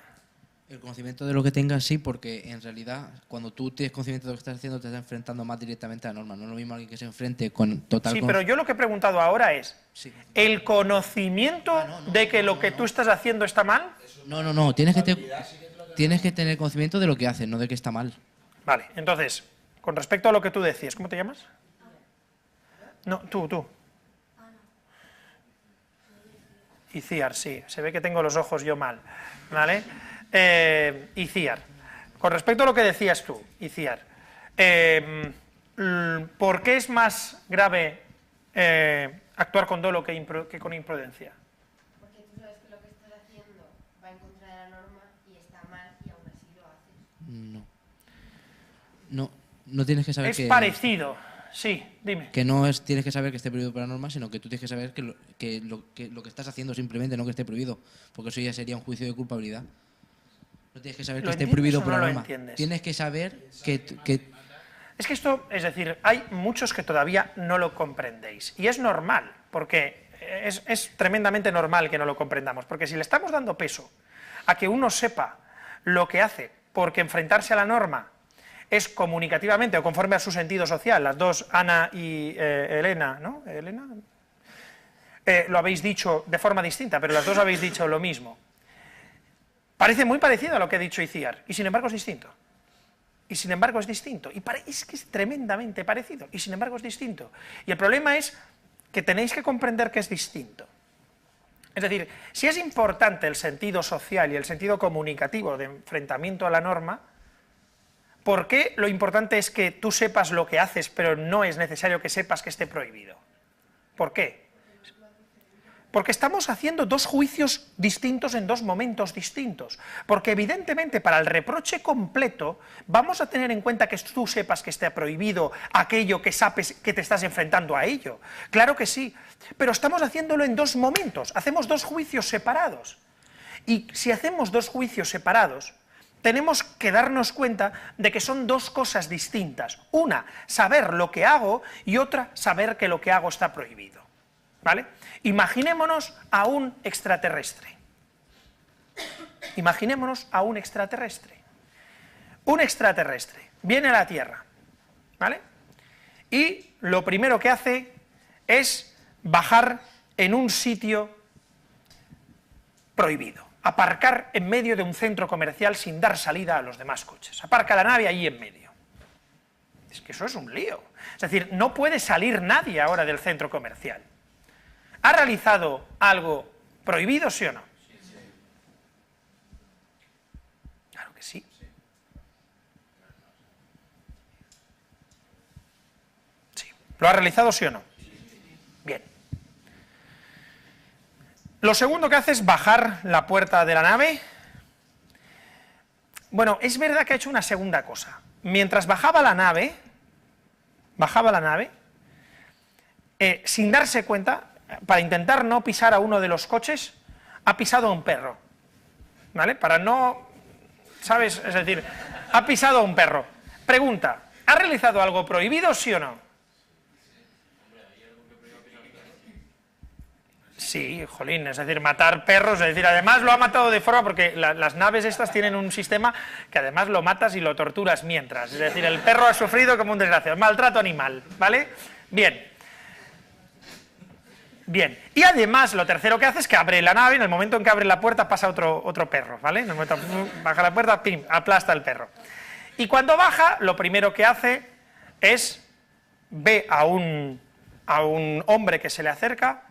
El conocimiento de lo que tengas, sí, porque en realidad cuando tú tienes conocimiento de lo que estás haciendo te estás enfrentando más directamente a la norma. No es lo mismo alguien que se enfrente con total... Sí, pero yo lo que he preguntado ahora es, Sí. ¿el conocimiento de que lo que tú estás haciendo está mal? No, tienes que tener conocimiento de lo que haces, no de que está mal. Vale, entonces, con respecto a lo que tú decías, ¿cómo te llamas? No, tú. Iciar, sí, se ve que tengo los ojos yo mal, ¿vale? Iciar, con respecto a lo que decías tú, Iciar, ¿por qué es más grave actuar con dolo que con imprudencia? Porque tú sabes que lo que estás haciendo va en contra de la norma y está mal y aún así lo haces. No tienes que saber Es que... parecido, sí, dime. Que no es, tienes que saber que esté prohibido por la norma, sino que tú tienes que saber que lo que estás haciendo simplemente, no que esté prohibido, porque eso ya sería un juicio de culpabilidad. No tienes que saber que esté prohibido por la norma. Tienes que saber que... Es que esto, es decir, hay muchos que todavía no lo comprendéis, y es normal, porque es tremendamente normal que no lo comprendamos, porque si le estamos dando peso a que uno sepa lo que hace, porque enfrentarse a la norma es comunicativamente o conforme a su sentido social, las dos, Ana y Elena, ¿no? ¿Elena? Lo habéis dicho de forma distinta, pero las dos habéis dicho lo mismo. Parece muy parecido a lo que ha dicho Iciar, y sin embargo es distinto. Y sin embargo es distinto. Y es que es tremendamente parecido, y sin embargo es distinto. Y el problema es que tenéis que comprender que es distinto. Es decir, si es importante el sentido social y el sentido comunicativo de enfrentamiento a la norma, ¿por qué lo importante es que tú sepas lo que haces, pero no es necesario que sepas que esté prohibido? ¿Por qué? Porque estamos haciendo dos juicios distintos en dos momentos distintos. Porque evidentemente para el reproche completo vamos a tener en cuenta que tú sepas que esté prohibido aquello que sabes que te estás enfrentando a ello. Claro que sí, pero estamos haciéndolo en dos momentos, hacemos dos juicios separados. Y si hacemos dos juicios separados, tenemos que darnos cuenta de que son dos cosas distintas. Una, saber lo que hago, y otra, saber que lo que hago está prohibido. ¿Vale? Imaginémonos a un extraterrestre. Imaginémonos a un extraterrestre. Un extraterrestre viene a la Tierra, ¿vale? Y lo primero que hace es bajar en un sitio prohibido. Aparcar en medio de un centro comercial sin dar salida a los demás coches. Aparca la nave allí en medio. Es que eso es un lío. Es decir, no puede salir nadie ahora del centro comercial. ¿Ha realizado algo prohibido, sí o no? Claro que sí. Sí. ¿Lo ha realizado, sí o no? Lo segundo que hace es bajar la puerta de la nave. Bueno, es verdad que ha hecho una segunda cosa. Mientras bajaba la nave, sin darse cuenta, para intentar no pisar a uno de los coches, ha pisado a un perro, ¿vale? Para no, ¿sabes? Es decir, ha pisado a un perro. Pregunta, ¿ha realizado algo prohibido, sí o no? Sí, jolín, es decir, matar perros, es decir, además lo ha matado de forma, porque las naves estas tienen un sistema que además lo matas y lo torturas mientras, es decir, el perro ha sufrido como un desgraciado, maltrato animal, ¿vale? Bien. Bien, y además lo tercero que hace es que abre la nave, en el momento en que abre la puerta pasa otro perro, ¿vale? En el momento baja la puerta, pim, aplasta el perro. Y cuando baja, lo primero que hace es, ve a un hombre que se le acerca,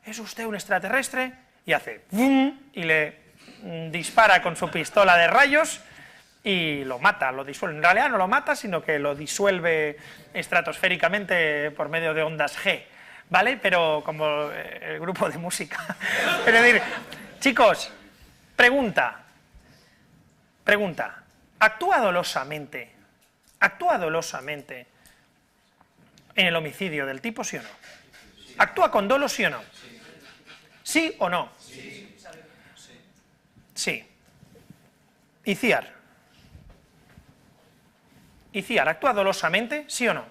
¿es usted un extraterrestre? Y hace ¡bum! Y le dispara con su pistola de rayos y lo mata, lo disuelve. En realidad no lo mata, sino que lo disuelve estratosféricamente por medio de ondas G, ¿vale? Pero como el grupo de música. Es decir, chicos, pregunta, ¿actúa dolosamente en el homicidio del tipo, sí o no? ¿Actúa con dolo, sí o no? ¿Sí o no? Sí. Iciar, ¿actúa dolosamente, sí o no?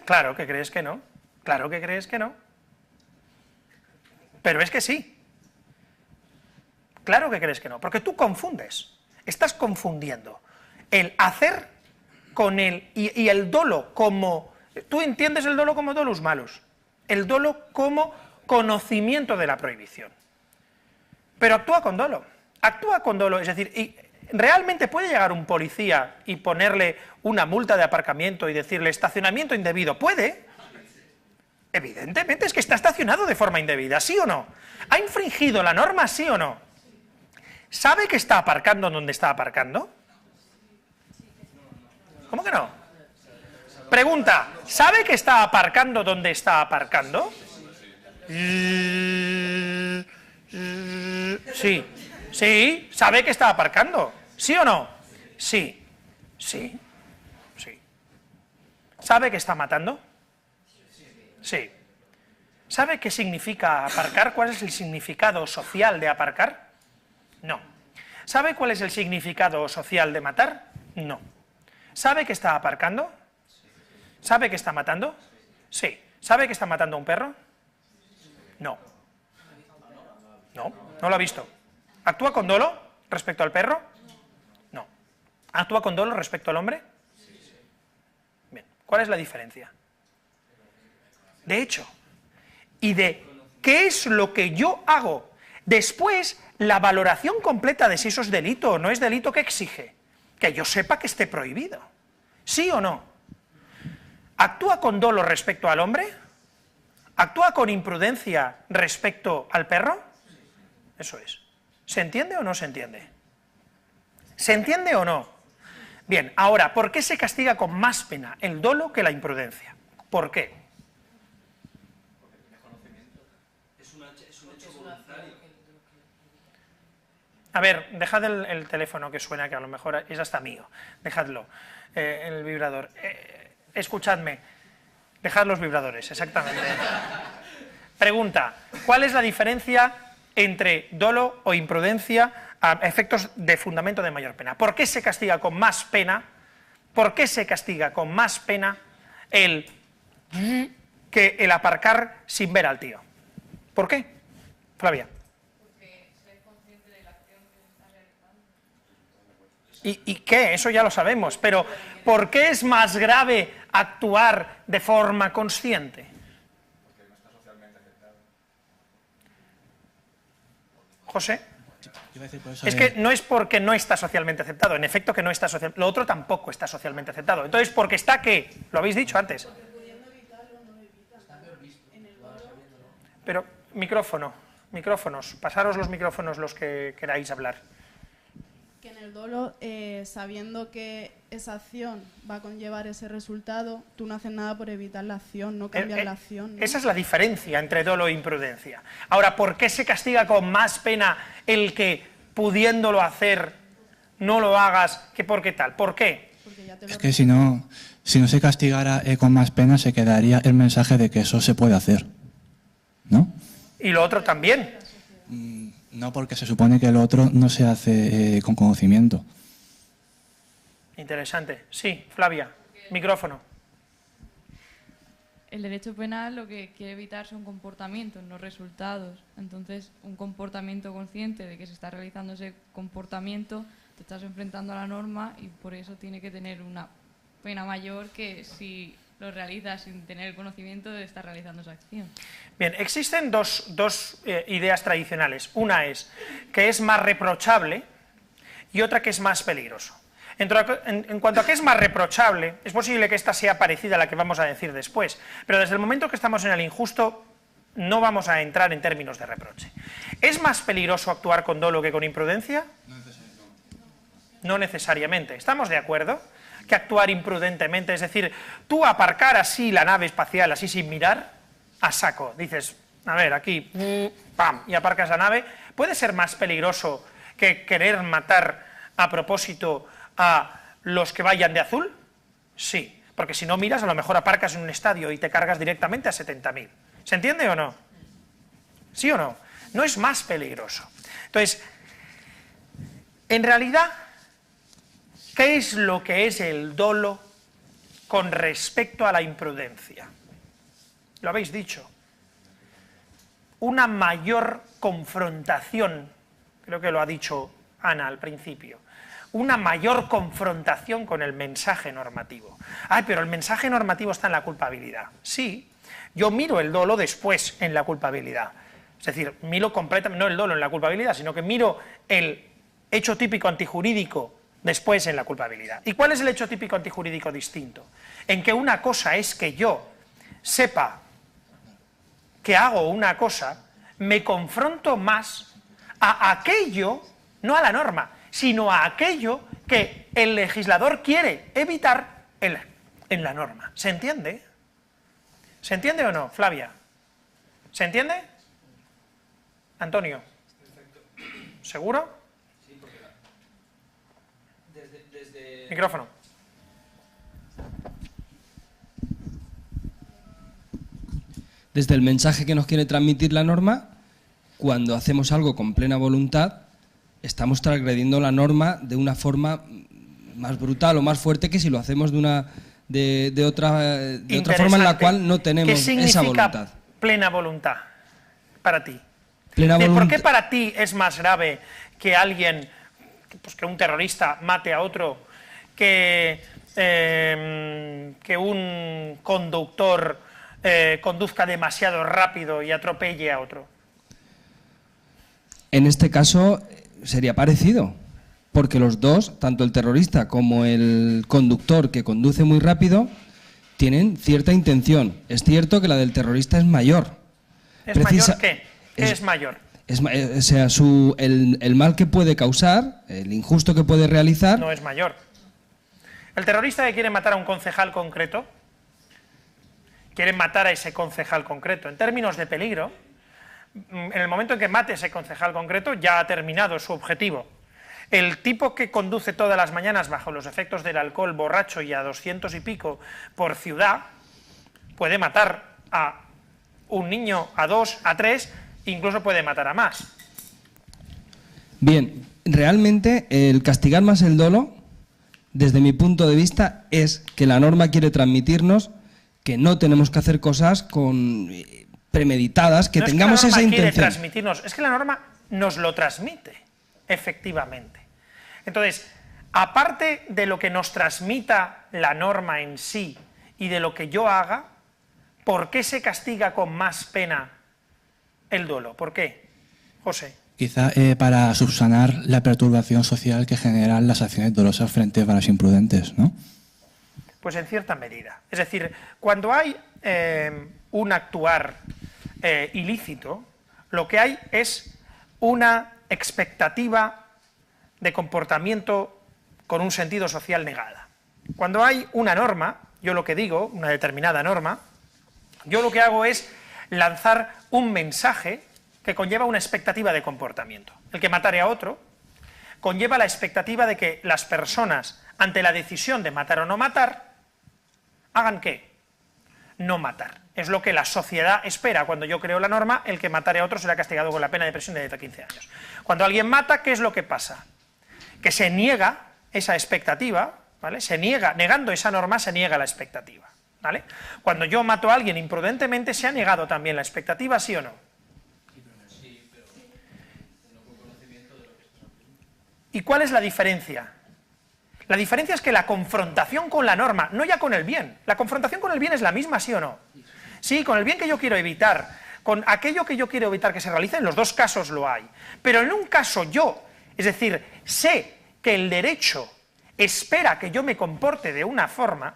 Claro que crees que no, claro que crees que no. Pero es que sí. Claro que crees que no, porque tú confundes, estás confundiendo el hacer con el, y el dolo como, tú entiendes el dolo como dolus malus, el dolo como conocimiento de la prohibición. Pero actúa con dolo, es decir, y ¿realmente puede llegar un policía y ponerle una multa de aparcamiento y decirle estacionamiento indebido? ¿Puede? Evidentemente es que está estacionado de forma indebida, ¿sí o no? ¿Ha infringido la norma, sí o no? ¿Sabe que está aparcando donde está aparcando? ¿Cómo que no? Pregunta, ¿sabe que está aparcando donde está aparcando? Sí. Sí, ¿sabe que está aparcando? ¿Sí o no? Sí. Sí. Sí. ¿Sabe que está matando? Sí. ¿Sabe qué significa aparcar? ¿Cuál es el significado social de aparcar? No. ¿Sabe cuál es el significado social de matar? No. ¿Sabe que está aparcando? ¿Sabe que está matando? Sí. ¿Sabe que está matando a un perro? No. No, no lo ha visto. ¿Actúa con dolo respecto al perro? No. ¿Actúa con dolo respecto al hombre? Bien. ¿Cuál es la diferencia? De hecho, y de qué es lo que yo hago. Después, la valoración completa de si eso es delito o no es delito, ¿qué exige? Que yo sepa que esté prohibido. ¿Sí o no? ¿Actúa con dolo respecto al hombre? ¿Actúa con imprudencia respecto al perro? Eso es. ¿Se entiende o no se entiende? ¿Se entiende o no? Bien, ahora, ¿por qué se castiga con más pena el dolo que la imprudencia? ¿Por qué? A ver, dejad el teléfono que suena, que a lo mejor es hasta mío. Dejadlo, el vibrador. Escuchadme, dejad los vibradores, exactamente. Pregunta, ¿cuál es la diferencia entre dolo o imprudencia a efectos de fundamento de mayor pena? ¿Por qué se castiga con más pena? ¿Por qué se castiga con más pena que el aparcar sin ver al tío? ¿Por qué? Flavia. ¿Y qué? Eso ya lo sabemos, pero ¿por qué es más grave actuar de forma consciente? Porque no está socialmente aceptado. José. Es que no es porque no está socialmente aceptado, en efecto que no está socialmente, lo otro tampoco está socialmente aceptado. Entonces, ¿porque está qué? Lo habéis dicho antes. Pero, micrófonos, pasaros los micrófonos los que queráis hablar. Que en el dolo, sabiendo que esa acción va a conllevar ese resultado, tú no haces nada por evitar la acción, no cambias la acción, ¿no? Esa es la diferencia entre dolo e imprudencia. Ahora, ¿por qué se castiga con más pena el que, pudiéndolo hacer, no lo hagas que por qué tal? ¿Por qué? Es que si no se castigara con más pena, se quedaría el mensaje de que eso se puede hacer, ¿no? Y lo otro también. No, porque se supone que lo otro no se hace con conocimiento. Interesante. Sí, Flavia, micrófono. El derecho penal lo que quiere evitar son comportamientos, no resultados. Entonces, un comportamiento consciente de que se está realizando ese comportamiento, te estás enfrentando a la norma y por eso tiene que tener una pena mayor que si lo realizas sin tener el conocimiento de estar realizando esa acción. Bien, existen dos ideas tradicionales. Una es que es más reprochable y otra que es más peligroso. En cuanto a qué es más reprochable, es posible que esta sea parecida a la que vamos a decir después, pero desde el momento que estamos en el injusto no vamos a entrar en términos de reproche. ¿Es más peligroso actuar con dolo que con imprudencia? No necesariamente. ¿Estamos de acuerdo? Que actuar imprudentemente, es decir, tú aparcar así la nave espacial, así sin mirar, a saco, dices, a ver, aquí, pam, y aparcas la nave, puede ser más peligroso que querer matar a propósito a los que vayan de azul? Sí, porque si no miras, a lo mejor aparcas en un estadio y te cargas directamente a 70.000. ¿Se entiende o no? ¿Sí o no? No es más peligroso. Entonces, en realidad, ¿qué es lo que es el dolo con respecto a la imprudencia? Lo habéis dicho. Una mayor confrontación, creo que lo ha dicho Ana al principio, una mayor confrontación con el mensaje normativo. Ay, pero el mensaje normativo está en la culpabilidad. Sí, yo miro el dolo después en la culpabilidad. Es decir, miro completamente, no el dolo en la culpabilidad, sino que miro el hecho típico antijurídico después en la culpabilidad. ¿Y cuál es el hecho típico antijurídico distinto? En que una cosa es que yo sepa que hago una cosa, me confronto más a aquello, no a la norma, sino a aquello que el legislador quiere evitar en la norma. ¿Se entiende? ¿Se entiende o no, Flavia? ¿Se entiende? Antonio. ¿Seguro? Sí, porque desde... Micrófono. Desde el mensaje que nos quiere transmitir la norma, cuando hacemos algo con plena voluntad, estamos transgrediendo la norma de una forma más brutal o más fuerte que si lo hacemos de otra forma en la cual no tenemos esa voluntad. ¿Qué significa plena voluntad para ti? Plena voluntad. ¿Por qué para ti es más grave que alguien, pues que un terrorista mate a otro, que un conductor conduzca demasiado rápido y atropelle a otro? En este caso sería parecido, porque los dos, tanto el terrorista como el conductor que conduce muy rápido, tienen cierta intención. Es cierto que la del terrorista es mayor. ¿Es mayor qué? ¿Qué es mayor? O sea, el mal que puede causar, el injusto que puede realizar... No es mayor. El terrorista que quiere matar a un concejal concreto, quiere matar a ese concejal concreto. En términos de peligro, en el momento en que mate a ese concejal concreto, ya ha terminado su objetivo. El tipo que conduce todas las mañanas bajo los efectos del alcohol, borracho y a 200 y pico por ciudad, puede matar a un niño, a 2, a 3, incluso puede matar a más. Bien, realmente el castigar más el dolo, desde mi punto de vista, es que la norma quiere transmitirnos que no tenemos que hacer cosas con premeditadas, que tengamos esa intención. Quiere transmitirnos, es que la norma nos lo transmite, efectivamente. Entonces, aparte de lo que nos transmita la norma en sí y de lo que yo haga, ¿por qué se castiga con más pena el dolo? ¿Por qué, José? Quizá para subsanar la perturbación social que generan las acciones dolosas frente a los imprudentes, ¿no? Pues en cierta medida. Es decir, cuando hay un actuar ilícito, lo que hay es una expectativa de comportamiento con un sentido social negada. Cuando hay una norma, yo lo que digo, una determinada norma, yo lo que hago es lanzar un mensaje que conlleva una expectativa de comportamiento. El que matare a otro conlleva la expectativa de que las personas, ante la decisión de matar o no matar, hagan ¿qué? No matar. Es lo que la sociedad espera. Cuando yo creo la norma, el que matare a otro será castigado con la pena de prisión de 10 a 15 años. Cuando alguien mata, ¿qué es lo que pasa? Que se niega esa expectativa, ¿vale? Se niega, negando esa norma, se niega la expectativa, ¿vale? Cuando yo mato a alguien imprudentemente, ¿se ha negado también la expectativa, sí o no? ¿Y cuál es la diferencia? La diferencia es que la confrontación con la norma, no ya con el bien, la confrontación con el bien es la misma, ¿sí o no? Sí, con el bien que yo quiero evitar, con aquello que yo quiero evitar que se realice, en los dos casos lo hay. Pero en un caso yo, es decir, sé que el derecho espera que yo me comporte de una forma,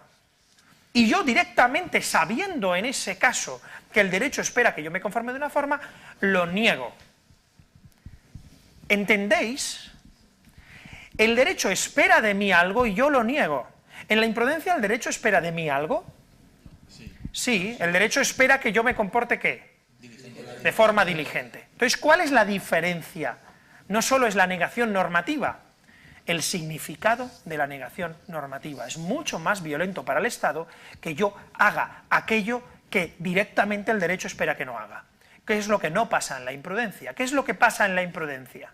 y yo directamente, sabiendo en ese caso que el derecho espera que yo me conforme de una forma, lo niego. ¿Entendéis? El derecho espera de mí algo y yo lo niego. ¿En la imprudencia el derecho espera de mí algo? Sí, el derecho espera que yo me comporte ¿qué? De forma diligente. Entonces, ¿cuál es la diferencia? No solo es la negación normativa, el significado de la negación normativa. Es mucho más violento para el Estado que yo haga aquello que directamente el derecho espera que no haga. ¿Qué es lo que no pasa en la imprudencia? ¿Qué es lo que pasa en la imprudencia?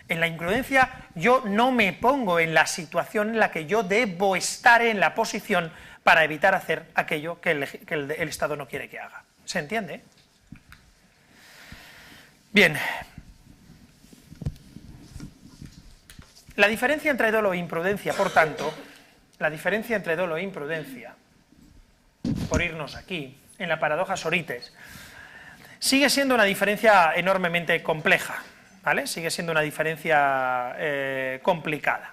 En la imprudencia yo no me pongo en la situación en la que yo debo estar en la posición para evitar hacer aquello que el Estado no quiere que haga. ¿Se entiende? Bien. La diferencia entre dolo e imprudencia, por tanto, la diferencia entre dolo e imprudencia, por irnos aquí, en la paradoja Sorites, sigue siendo una diferencia enormemente compleja, ¿vale? Sigue siendo una diferencia complicada.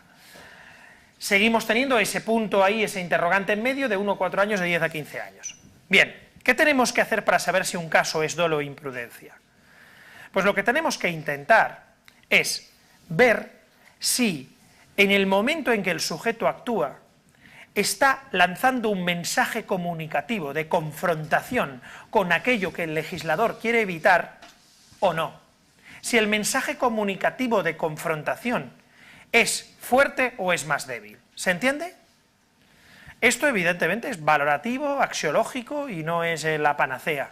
Seguimos teniendo ese punto ahí, ese interrogante en medio de 1 a 4 años, de 10 a 15 años. Bien, ¿qué tenemos que hacer para saber si un caso es dolo o imprudencia? Pues lo que tenemos que intentar es ver si en el momento en que el sujeto actúa está lanzando un mensaje comunicativo de confrontación con aquello que el legislador quiere evitar o no. Si el mensaje comunicativo de confrontación es fuerte o es más débil. ¿Se entiende? Esto evidentemente es valorativo, axiológico y no es la panacea,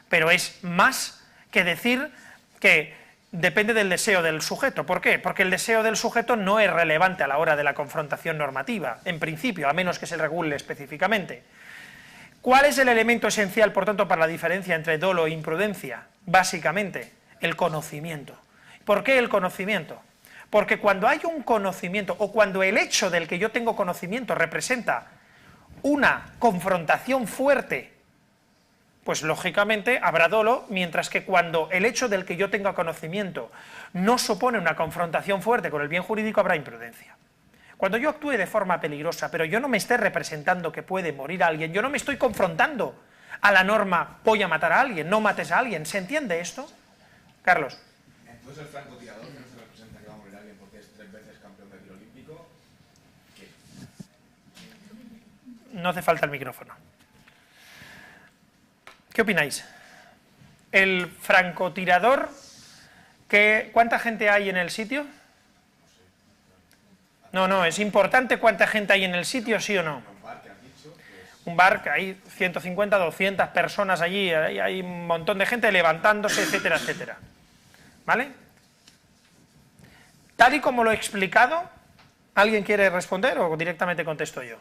pero es más que decir que depende del deseo del sujeto. ¿Por qué? Porque el deseo del sujeto no es relevante a la hora de la confrontación normativa, en principio, a menos que se regule específicamente. ¿Cuál es el elemento esencial, por tanto, para la diferencia entre dolo e imprudencia? Básicamente, el conocimiento. ¿Por qué el conocimiento? Porque cuando hay un conocimiento, o cuando el hecho del que yo tengo conocimiento representa una confrontación fuerte, pues lógicamente habrá dolo, mientras que cuando el hecho del que yo tenga conocimiento no supone una confrontación fuerte con el bien jurídico, habrá imprudencia. Cuando yo actúe de forma peligrosa, pero yo no me esté representando que puede morir alguien, yo no me estoy confrontando a la norma, voy a matar a alguien, no mates a alguien, ¿se entiende esto? Carlos. Entonces el francotirador que no se representa que va a morir alguien porque es 3 veces campeón de tiro olímpico, ¿qué? No hace falta el micrófono. ¿Qué opináis? El francotirador, ¿cuánta gente hay en el sitio? No, es importante cuánta gente hay en el sitio, ¿sí o no? Un bar que hay 150, 200 personas allí, hay un montón de gente levantándose, etcétera, etcétera. ¿Vale? Tal y como lo he explicado, ¿alguien quiere responder o directamente contesto yo?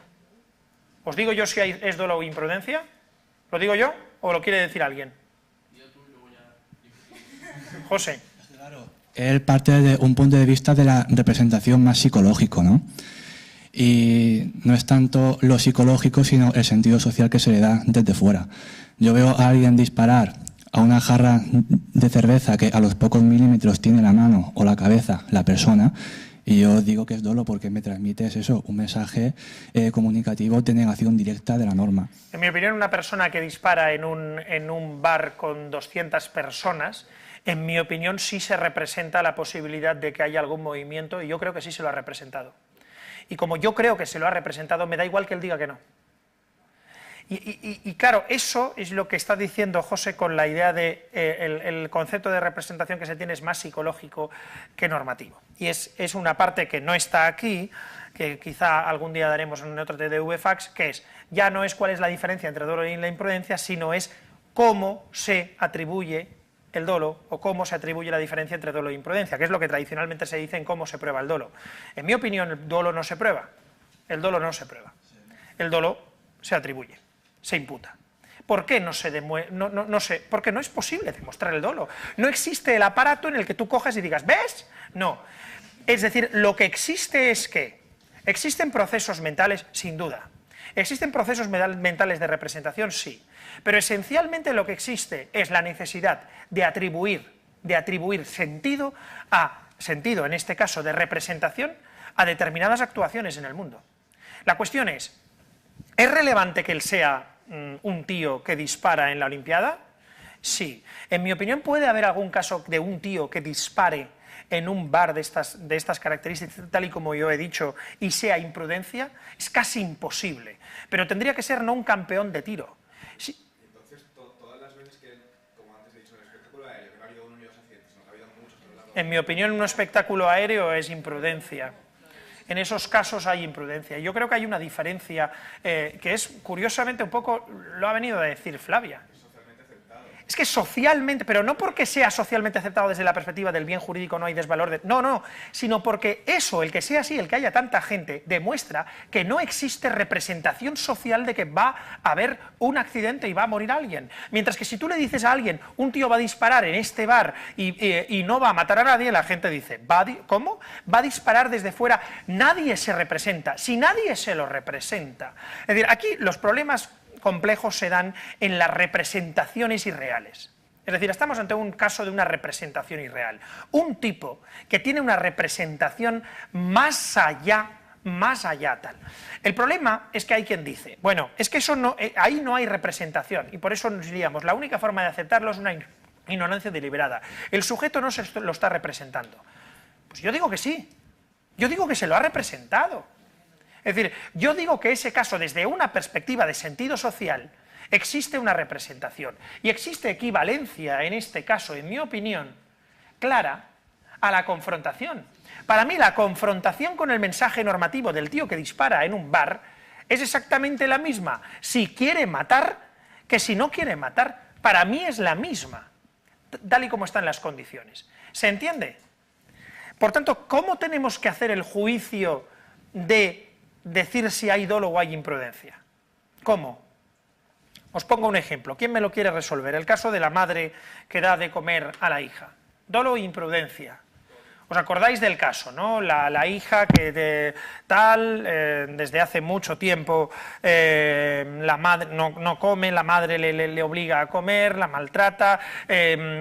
¿Os digo yo si es dolo o imprudencia? ¿Lo digo yo o lo quiere decir alguien? José. Él parte de un punto de vista de la representación más psicológico, ¿no? Y no es tanto lo psicológico, sino el sentido social que se le da desde fuera. Yo veo a alguien disparar a una jarra de cerveza que a los pocos milímetros tiene la mano o la cabeza la persona, y yo digo que es dolo porque me transmites eso, un mensaje comunicativo de negación directa de la norma. En mi opinión, una persona que dispara en un bar con 200 personas En mi opinión sí se representa la posibilidad de que haya algún movimiento y yo creo que sí se lo ha representado. Y como yo creo que se lo ha representado, me da igual que él diga que no. Y claro, eso es lo que está diciendo José con la idea de el concepto de representación que se tiene es más psicológico que normativo. Y es una parte que no está aquí, que quizá algún día daremos en otro TDV Fax, que es, ya no es cuál es la diferencia entre dolo y la imprudencia, sino es cómo se atribuye el dolo o cómo se atribuye la diferencia entre dolo e imprudencia, que es lo que tradicionalmente se dice en cómo se prueba el dolo. En mi opinión, el dolo no se prueba. El dolo no se prueba. El dolo se atribuye, se imputa. ¿Por qué no se demuestra? No sé, porque no es posible demostrar el dolo. No existe el aparato en el que tú cojas y digas, ¿ves? No. Es decir, lo que existe es que existen procesos mentales, sin duda. ¿Existen procesos mentales de representación? Sí. Pero esencialmente lo que existe es la necesidad de atribuir sentido en este caso de representación, a determinadas actuaciones en el mundo. La cuestión ¿es relevante que él sea un tío que dispara en la Olimpiada? Sí. En mi opinión puede haber algún caso de un tío que dispare en un bar de estas características, tal y como yo he dicho, y sea imprudencia. Es casi imposible. Pero tendría que ser no un campeón de tiro. Sí. Entonces, todas las veces que, como antes he dicho, en el espectáculo aéreo, que no ha habido uno ni dos accidentes, no ha habido muchos a lo largo. En mi opinión, un espectáculo aéreo es imprudencia. En esos casos hay imprudencia. Yo creo que hay una diferencia que es, curiosamente, un poco, lo ha venido a decir Flavia. Es que socialmente, pero no porque sea socialmente aceptado desde la perspectiva del bien jurídico, no hay desvalor de... No, sino porque eso, el que sea así, el que haya tanta gente, demuestra que no existe representación social de que va a haber un accidente y va a morir alguien. Mientras que si tú le dices a alguien, un tío va a disparar en este bar y no va a matar a nadie, la gente dice, ¿cómo? Va a disparar desde fuera. Nadie se representa. Si nadie se lo representa... Es decir, aquí los problemas complejos se dan en las representaciones irreales. Es decir, estamos ante un caso de una representación irreal. Un tipo que tiene una representación más allá tal. El problema es que hay quien dice, bueno, es que eso no, ahí no hay representación, y por eso nos diríamos, la única forma de aceptarlo es una ignorancia deliberada. El sujeto no se lo está representando. Pues yo digo que sí. Yo digo que se lo ha representado. Es decir, yo digo que ese caso, desde una perspectiva de sentido social, existe una representación. Y existe equivalencia, en este caso, en mi opinión, clara, a la confrontación. Para mí, la confrontación con el mensaje normativo del tío que dispara en un bar es exactamente la misma. Si quiere matar, que si no quiere matar. Para mí es la misma, tal y como están las condiciones. ¿Se entiende? Por tanto, ¿cómo tenemos que hacer el juicio de decir si hay dolo o hay imprudencia? ¿Cómo? Os pongo un ejemplo. ¿Quién me lo quiere resolver? El caso de la madre que da de comer a la hija. ¿Dolo o imprudencia? ¿Os acordáis del caso, no? La hija que desde hace mucho tiempo la madre no come, la madre le obliga a comer, la maltrata,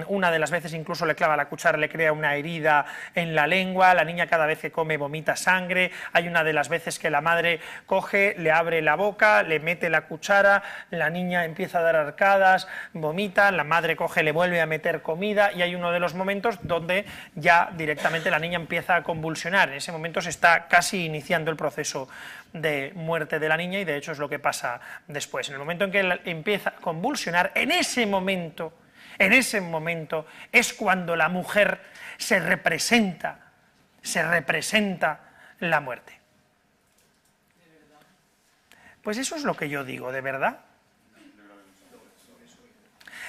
una de las veces incluso le clava la cuchara, le crea una herida en la lengua, la niña cada vez que come vomita sangre, hay una de las veces que la madre coge, le abre la boca, le mete la cuchara, la niña empieza a dar arcadas, vomita, la madre coge, le vuelve a meter comida, y hay uno de los momentos donde ya directamente la niña empieza a convulsionar. En ese momento se está casi iniciando el proceso de muerte de la niña, y de hecho es lo que pasa después. En el momento en que él empieza a convulsionar, en ese momento es cuando la mujer se representa la muerte. Pues eso es lo que yo digo, ¿de verdad?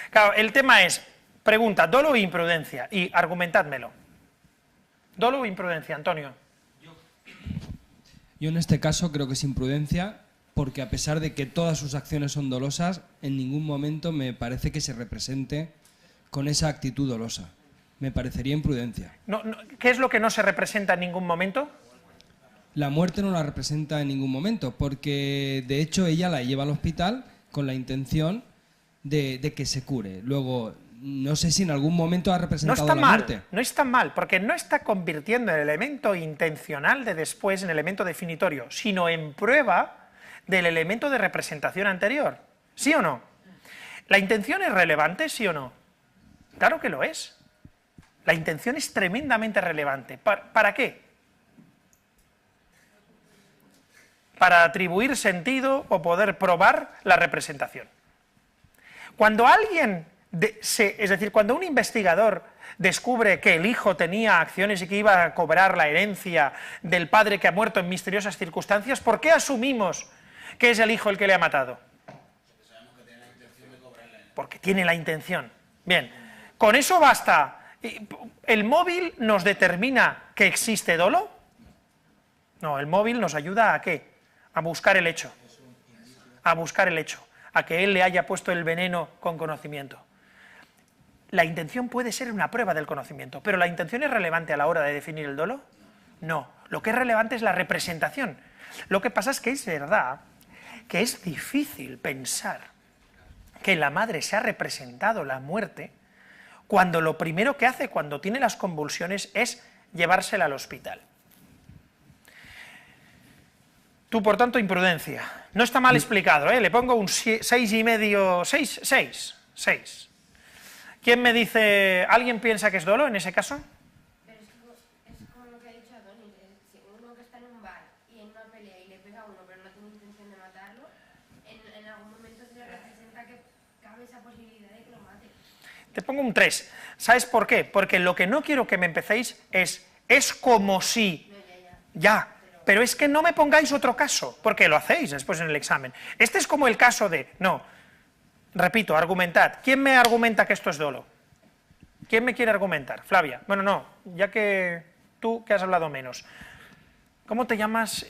Claro, el tema es, pregunta, dolo o imprudencia, y argumentádmelo. ¿Dolo o imprudencia, Antonio? Yo en este caso creo que es imprudencia, porque a pesar de que todas sus acciones son dolosas, en ningún momento me parece que se represente con esa actitud dolosa. Me parecería imprudencia. ¿Qué es lo que no se representa en ningún momento? La muerte no la representa en ningún momento, porque de hecho ella la lleva al hospital con la intención de que se cure. Luego, no sé si en algún momento ha representado la muerte. No está mal, porque no está convirtiendo el elemento intencional de después en elemento definitorio, sino en prueba del elemento de representación anterior. ¿Sí o no? ¿La intención es relevante, sí o no? Claro que lo es. La intención es tremendamente relevante. ¿Para qué? Para atribuir sentido o poder probar la representación. Cuando alguien, es decir, cuando un investigador descubre que el hijo tenía acciones y que iba a cobrar la herencia del padre que ha muerto en misteriosas circunstancias, ¿por qué asumimos que es el hijo el que le ha matado? Porque tiene la intención. Bien, con eso basta. ¿El móvil nos determina que existe dolo? No, el móvil nos ayuda ¿a qué? A buscar el hecho. A buscar el hecho. A que él le haya puesto el veneno con conocimiento. ¿La intención puede ser una prueba del conocimiento, pero la intención es relevante a la hora de definir el dolo? No, lo que es relevante es la representación. Lo que pasa es que es verdad que es difícil pensar que la madre se ha representado la muerte cuando lo primero que hace cuando tiene las convulsiones es llevársela al hospital. Tú, por tanto, imprudencia. No está mal explicado, ¿eh? Le pongo un 6,5, 6. ¿Quién me dice, alguien piensa que es dolo en ese caso? Pero es como lo que ha dicho Adonis, si uno que está en un bar y en una pelea y le pega a uno pero no tiene intención de matarlo, en algún momento se le representa que cabe esa posibilidad de que lo mate. Te pongo un 3. ¿Sabes por qué? Porque lo que no quiero que me empecéis es como si... Ya, pero es que no me pongáis otro caso, porque lo hacéis después en el examen. Este es como el caso de... No, repito, argumentad. ¿Quién me argumenta que esto es dolo? ¿Quién me quiere argumentar? Flavia. Bueno, no, ya que tú que has hablado menos. ¿Cómo te llamas?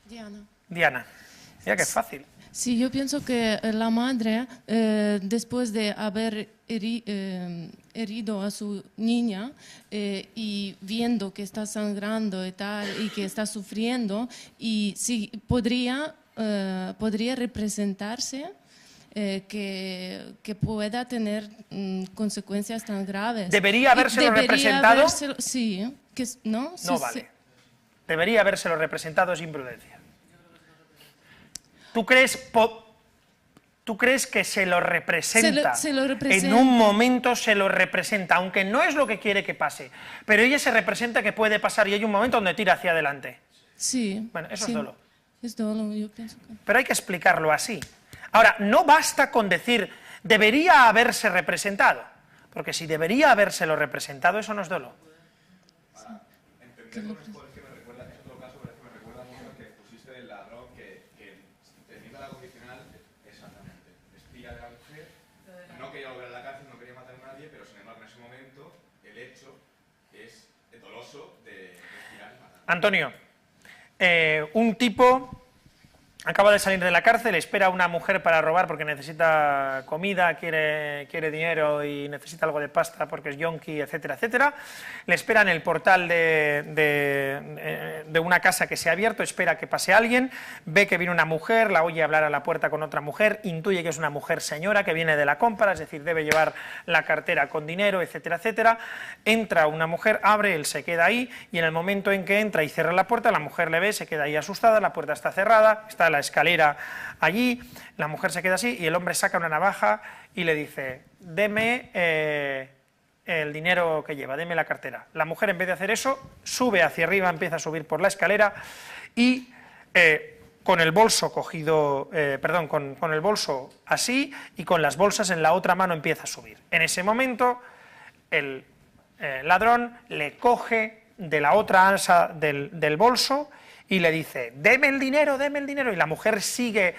Diana. Diana. Mira que es fácil. Sí, yo pienso que la madre, después de haber herido a su niña y viendo que está sangrando y tal, y que está sufriendo, y sí, podría representarse que pueda tener consecuencias tan graves. ¿Debería habérselo representado? Sí, ¿no? No vale. Debería habérselo representado, es imprudencia. ¿Tú crees que se lo representa? Se lo representa. En un momento se lo representa, aunque no es lo que quiere que pase. Pero ella se representa que puede pasar y hay un momento donde tira hacia adelante. Sí. Bueno, eso sí, es dolo. Es dolo, yo pienso que... Pero hay que explicarlo así. Ahora, no basta con decir, debería haberse representado. Porque si debería habérselo representado, eso no es dolo. Entender mejor es que me recuerda, en otro caso, pero es que me recuerda mucho que pusiste del ladrón que teniendo la condicional, exactamente, espía de la mujer, no quería volver a la cárcel, no quería matar a nadie, pero sin embargo en ese momento el hecho es doloso de espiar y matar. Antonio, un tipo acaba de salir de la cárcel, espera a una mujer para robar porque necesita comida, quiere dinero y necesita algo de pasta porque es yonki, etcétera, etcétera. Le espera en el portal de una casa que se ha abierto, espera que pase alguien, ve que viene una mujer, la oye hablar a la puerta con otra mujer, intuye que es una mujer señora que viene de la compra, es decir, debe llevar la cartera con dinero, etcétera, etcétera. Entra una mujer, abre, él se queda ahí y en el momento en que entra y cierra la puerta, la mujer le ve, se queda ahí asustada, la puerta está cerrada, está la escalera allí, la mujer se queda así y el hombre saca una navaja y le dice, deme el dinero que lleva, deme la cartera. La mujer en vez de hacer eso, sube hacia arriba, empieza a subir por la escalera y con el bolso cogido, con el bolso así y con las bolsas en la otra mano empieza a subir. En ese momento el ladrón le coge de la otra asa del bolso y le dice, deme el dinero, y la mujer sigue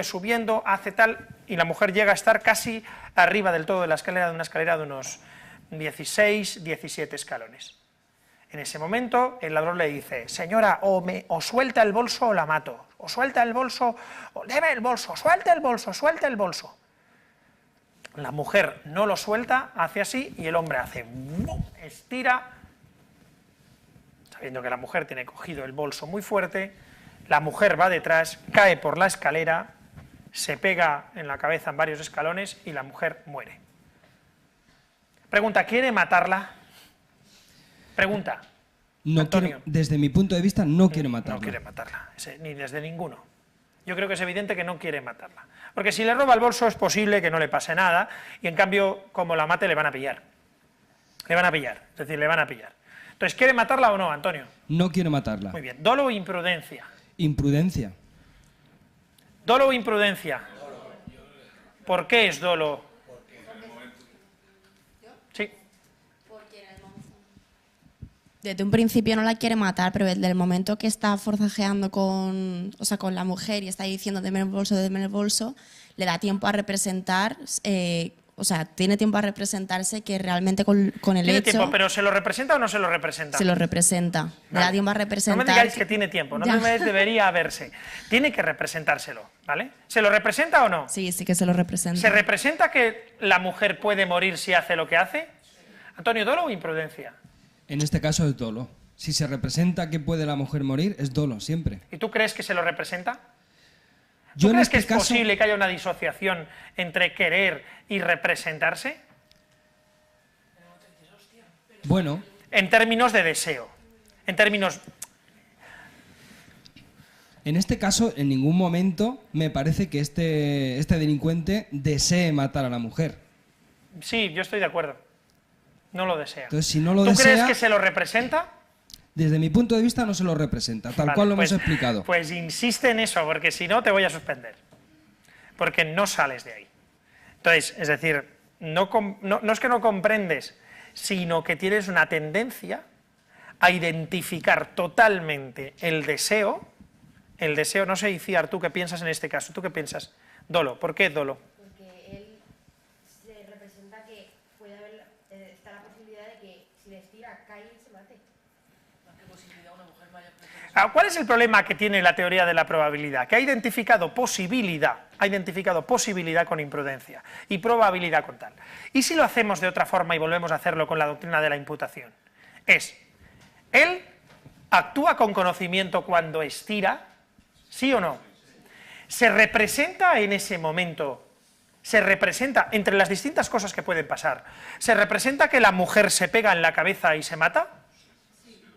subiendo, hace tal, y la mujer llega a estar casi arriba del todo de la escalera, de una escalera de unos 16, 17 escalones. En ese momento el ladrón le dice, señora, o suelta el bolso o la mato, o suelta el bolso, o deme el bolso, suelta el bolso, suelta el bolso. La mujer no lo suelta, hace así, y el hombre hace, estira, sabiendo que la mujer tiene cogido el bolso muy fuerte, la mujer va detrás, cae por la escalera, se pega en la cabeza en varios escalones y la mujer muere. Pregunta, ¿quiere matarla? Pregunta. No Antonio. Desde mi punto de vista, no quiere matarla. No quiere matarla, ni desde ninguno. Yo creo que es evidente que no quiere matarla. Porque si le roba el bolso es posible que no le pase nada y en cambio, como la mate, le van a pillar. Le van a pillar, es decir, le van a pillar. Entonces, ¿quiere matarla o no, Antonio? No quiero matarla. Muy bien. ¿Dolo o imprudencia? Imprudencia. ¿Dolo o imprudencia? ¿Por qué es dolo? Sí. Desde un principio no la quiere matar, pero desde el momento que está forcejeando con la mujer y está diciendo deme el bolso, le da tiempo a representar, tiene tiempo a representarse que realmente con el Tiene hecho... tiempo, pero ¿se lo representa o no se lo representa? Se lo representa. Le da tiempo a representar... No me digáis que tiene tiempo, no Ya. me digáis debería haberse. Tiene que representárselo, ¿vale? ¿Se lo representa o no? Sí, sí que se lo representa. ¿Se representa que la mujer puede morir si hace lo que hace? Antonio, ¿dolo o imprudencia? En este caso es dolo. Si se representa que puede la mujer morir, es dolo, siempre. ¿Y tú crees que se lo representa? Yo ¿Tú en crees este que es caso- posible que haya una disociación entre querer y representarse? Bueno, En términos de deseo. En términos... en este caso, en ningún momento me parece que este delincuente desee matar a la mujer. Sí, yo estoy de acuerdo. No lo desea. Entonces, si no lo ¿Tú desea, crees que se lo representa? desde mi punto de vista no se lo representa, tal Vale, cual lo pues- hemos explicado. Pues insiste en eso, porque si no te voy a suspender. Porque no sales de ahí. Entonces, es decir, no es que no comprendes, sino que tienes una tendencia a identificar totalmente el deseo, no sé, Iciar, ¿tú qué piensas en este caso? ¿Tú qué piensas? Dolo, ¿por qué dolo? Porque él se representa que puede haber, está la posibilidad de que si le estira, cae y se mate. ¿Cuál es el problema que tiene la teoría de la probabilidad? Que ha identificado posibilidad con imprudencia y probabilidad con tal. ¿Y si lo hacemos de otra forma y volvemos a hacerlo con la doctrina de la imputación? Él actúa con conocimiento cuando estira, ¿sí o no? Se representa en ese momento, se representa entre las distintas cosas que pueden pasar, se representa que la mujer se pega en la cabeza y se mata.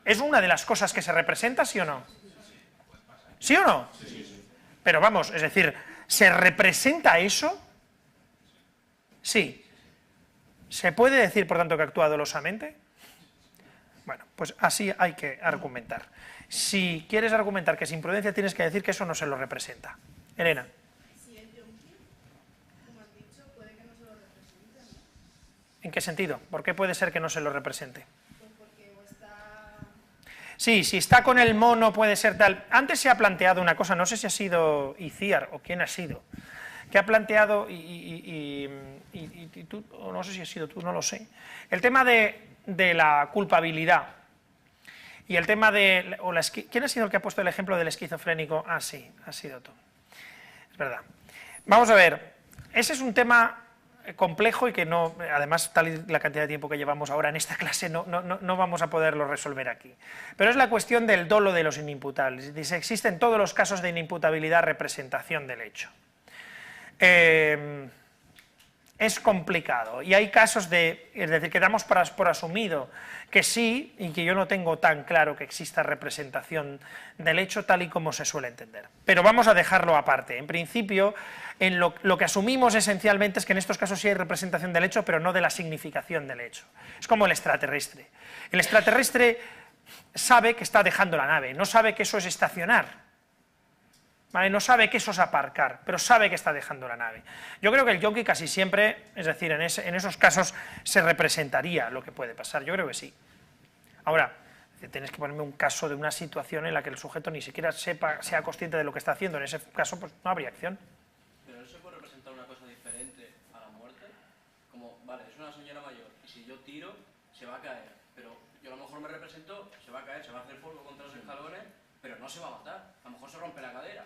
¿Es una de las cosas que se representa, sí o no? ¿Sí o no? Pero vamos, es decir, ¿se representa eso? Sí. ¿Se puede decir, por tanto, que actúa dolosamente? Bueno, pues así hay que argumentar. Si quieres argumentar que es imprudencia, tienes que decir que eso no se lo representa. Elena. ¿En qué sentido? ¿Por qué puede ser que no se lo represente? Sí, si está con el mono puede ser tal. Antes se ha planteado una cosa, no sé si ha sido Iciar o quién ha sido, que ha planteado, y tú, o no sé si ha sido tú, no lo sé, el tema de la culpabilidad y el tema de... ¿Quién ha sido el que ha puesto el ejemplo del esquizofrénico? Ah, sí, ha sido tú. Es verdad. Vamos a ver, ese es un tema complejo y que no, además, tal y la cantidad de tiempo que llevamos ahora en esta clase, no vamos a poderlo resolver aquí. Pero es la cuestión del dolo de los inimputables. Dice, existe en todos los casos de inimputabilidad representación del hecho. Es complicado y hay casos de, es decir, que damos por asumido que sí y que yo no tengo tan claro que exista representación del hecho tal y como se suele entender. Pero vamos a dejarlo aparte. En principio, en lo que asumimos esencialmente es que en estos casos sí hay representación del hecho, pero no de la significación del hecho. Es como el extraterrestre. El extraterrestre sabe que está dejando la nave, no sabe que eso es estacionar. ¿Vale? No sabe que eso es aparcar, pero sabe que está dejando la nave. Yo creo que el yonki casi siempre, es decir, en esos casos se representaría lo que puede pasar. Yo creo que sí. Ahora, tienes que ponerme un caso de una situación en la que el sujeto ni siquiera sea consciente de lo que está haciendo. En ese caso, pues no habría acción. Pero no se puede representar una cosa diferente a la muerte. Como, vale, es una señora mayor y si yo tiro, se va a caer. Pero yo a lo mejor me represento, se va a caer, se va a hacer polvo contra los escalones, pero no se va a matar. A lo mejor se rompe la cadera.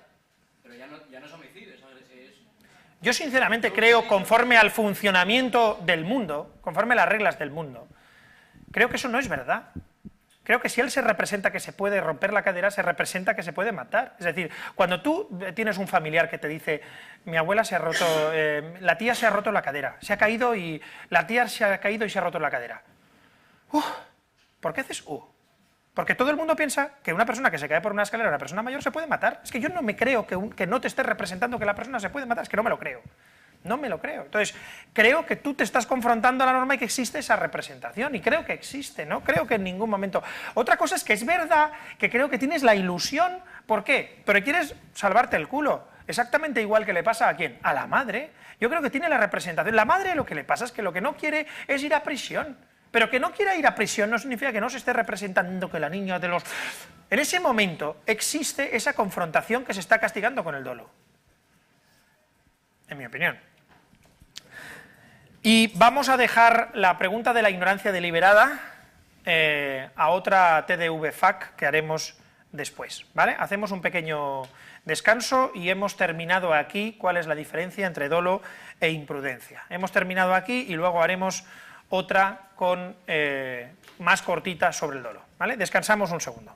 Pero ya no es homicidio, es... Yo sinceramente creo, conforme al funcionamiento del mundo, conforme a las reglas del mundo, creo que eso no es verdad. Creo que si él se representa que se puede romper la cadera, se representa que se puede matar. Es decir, cuando tú tienes un familiar que te dice, mi abuela se ha roto, la tía se ha roto la cadera, se ha caído y la tía se ha caído y se ha roto la cadera. ¿Por qué haces Porque todo el mundo piensa que una persona que se cae por una escalera, una persona mayor, se puede matar. Es que yo no me creo que no te esté representando que la persona se puede matar, es que no me lo creo. No me lo creo. Entonces, creo que tú te estás confrontando a la norma y que existe esa representación, y creo que existe, no creo que en ningún momento. Otra cosa es que es verdad que creo que tienes la ilusión, ¿por qué? Pero quieres salvarte el culo, exactamente igual que le pasa a ¿quién? A la madre. Yo creo que tiene la representación. La madre lo que le pasa es que lo que no quiere es ir a prisión, pero que no quiera ir a prisión no significa que no se esté representando que la niña de los... En ese momento existe esa confrontación que se está castigando con el dolo, en mi opinión. Y vamos a dejar la pregunta de la ignorancia deliberada a otra TDV-FAQ que haremos después, ¿vale? Hacemos un pequeño descanso y hemos terminado aquí cuál es la diferencia entre dolo e imprudencia. Hemos terminado aquí y luego haremos otra con más cortita sobre el dolo, ¿vale? Descansamos un segundo.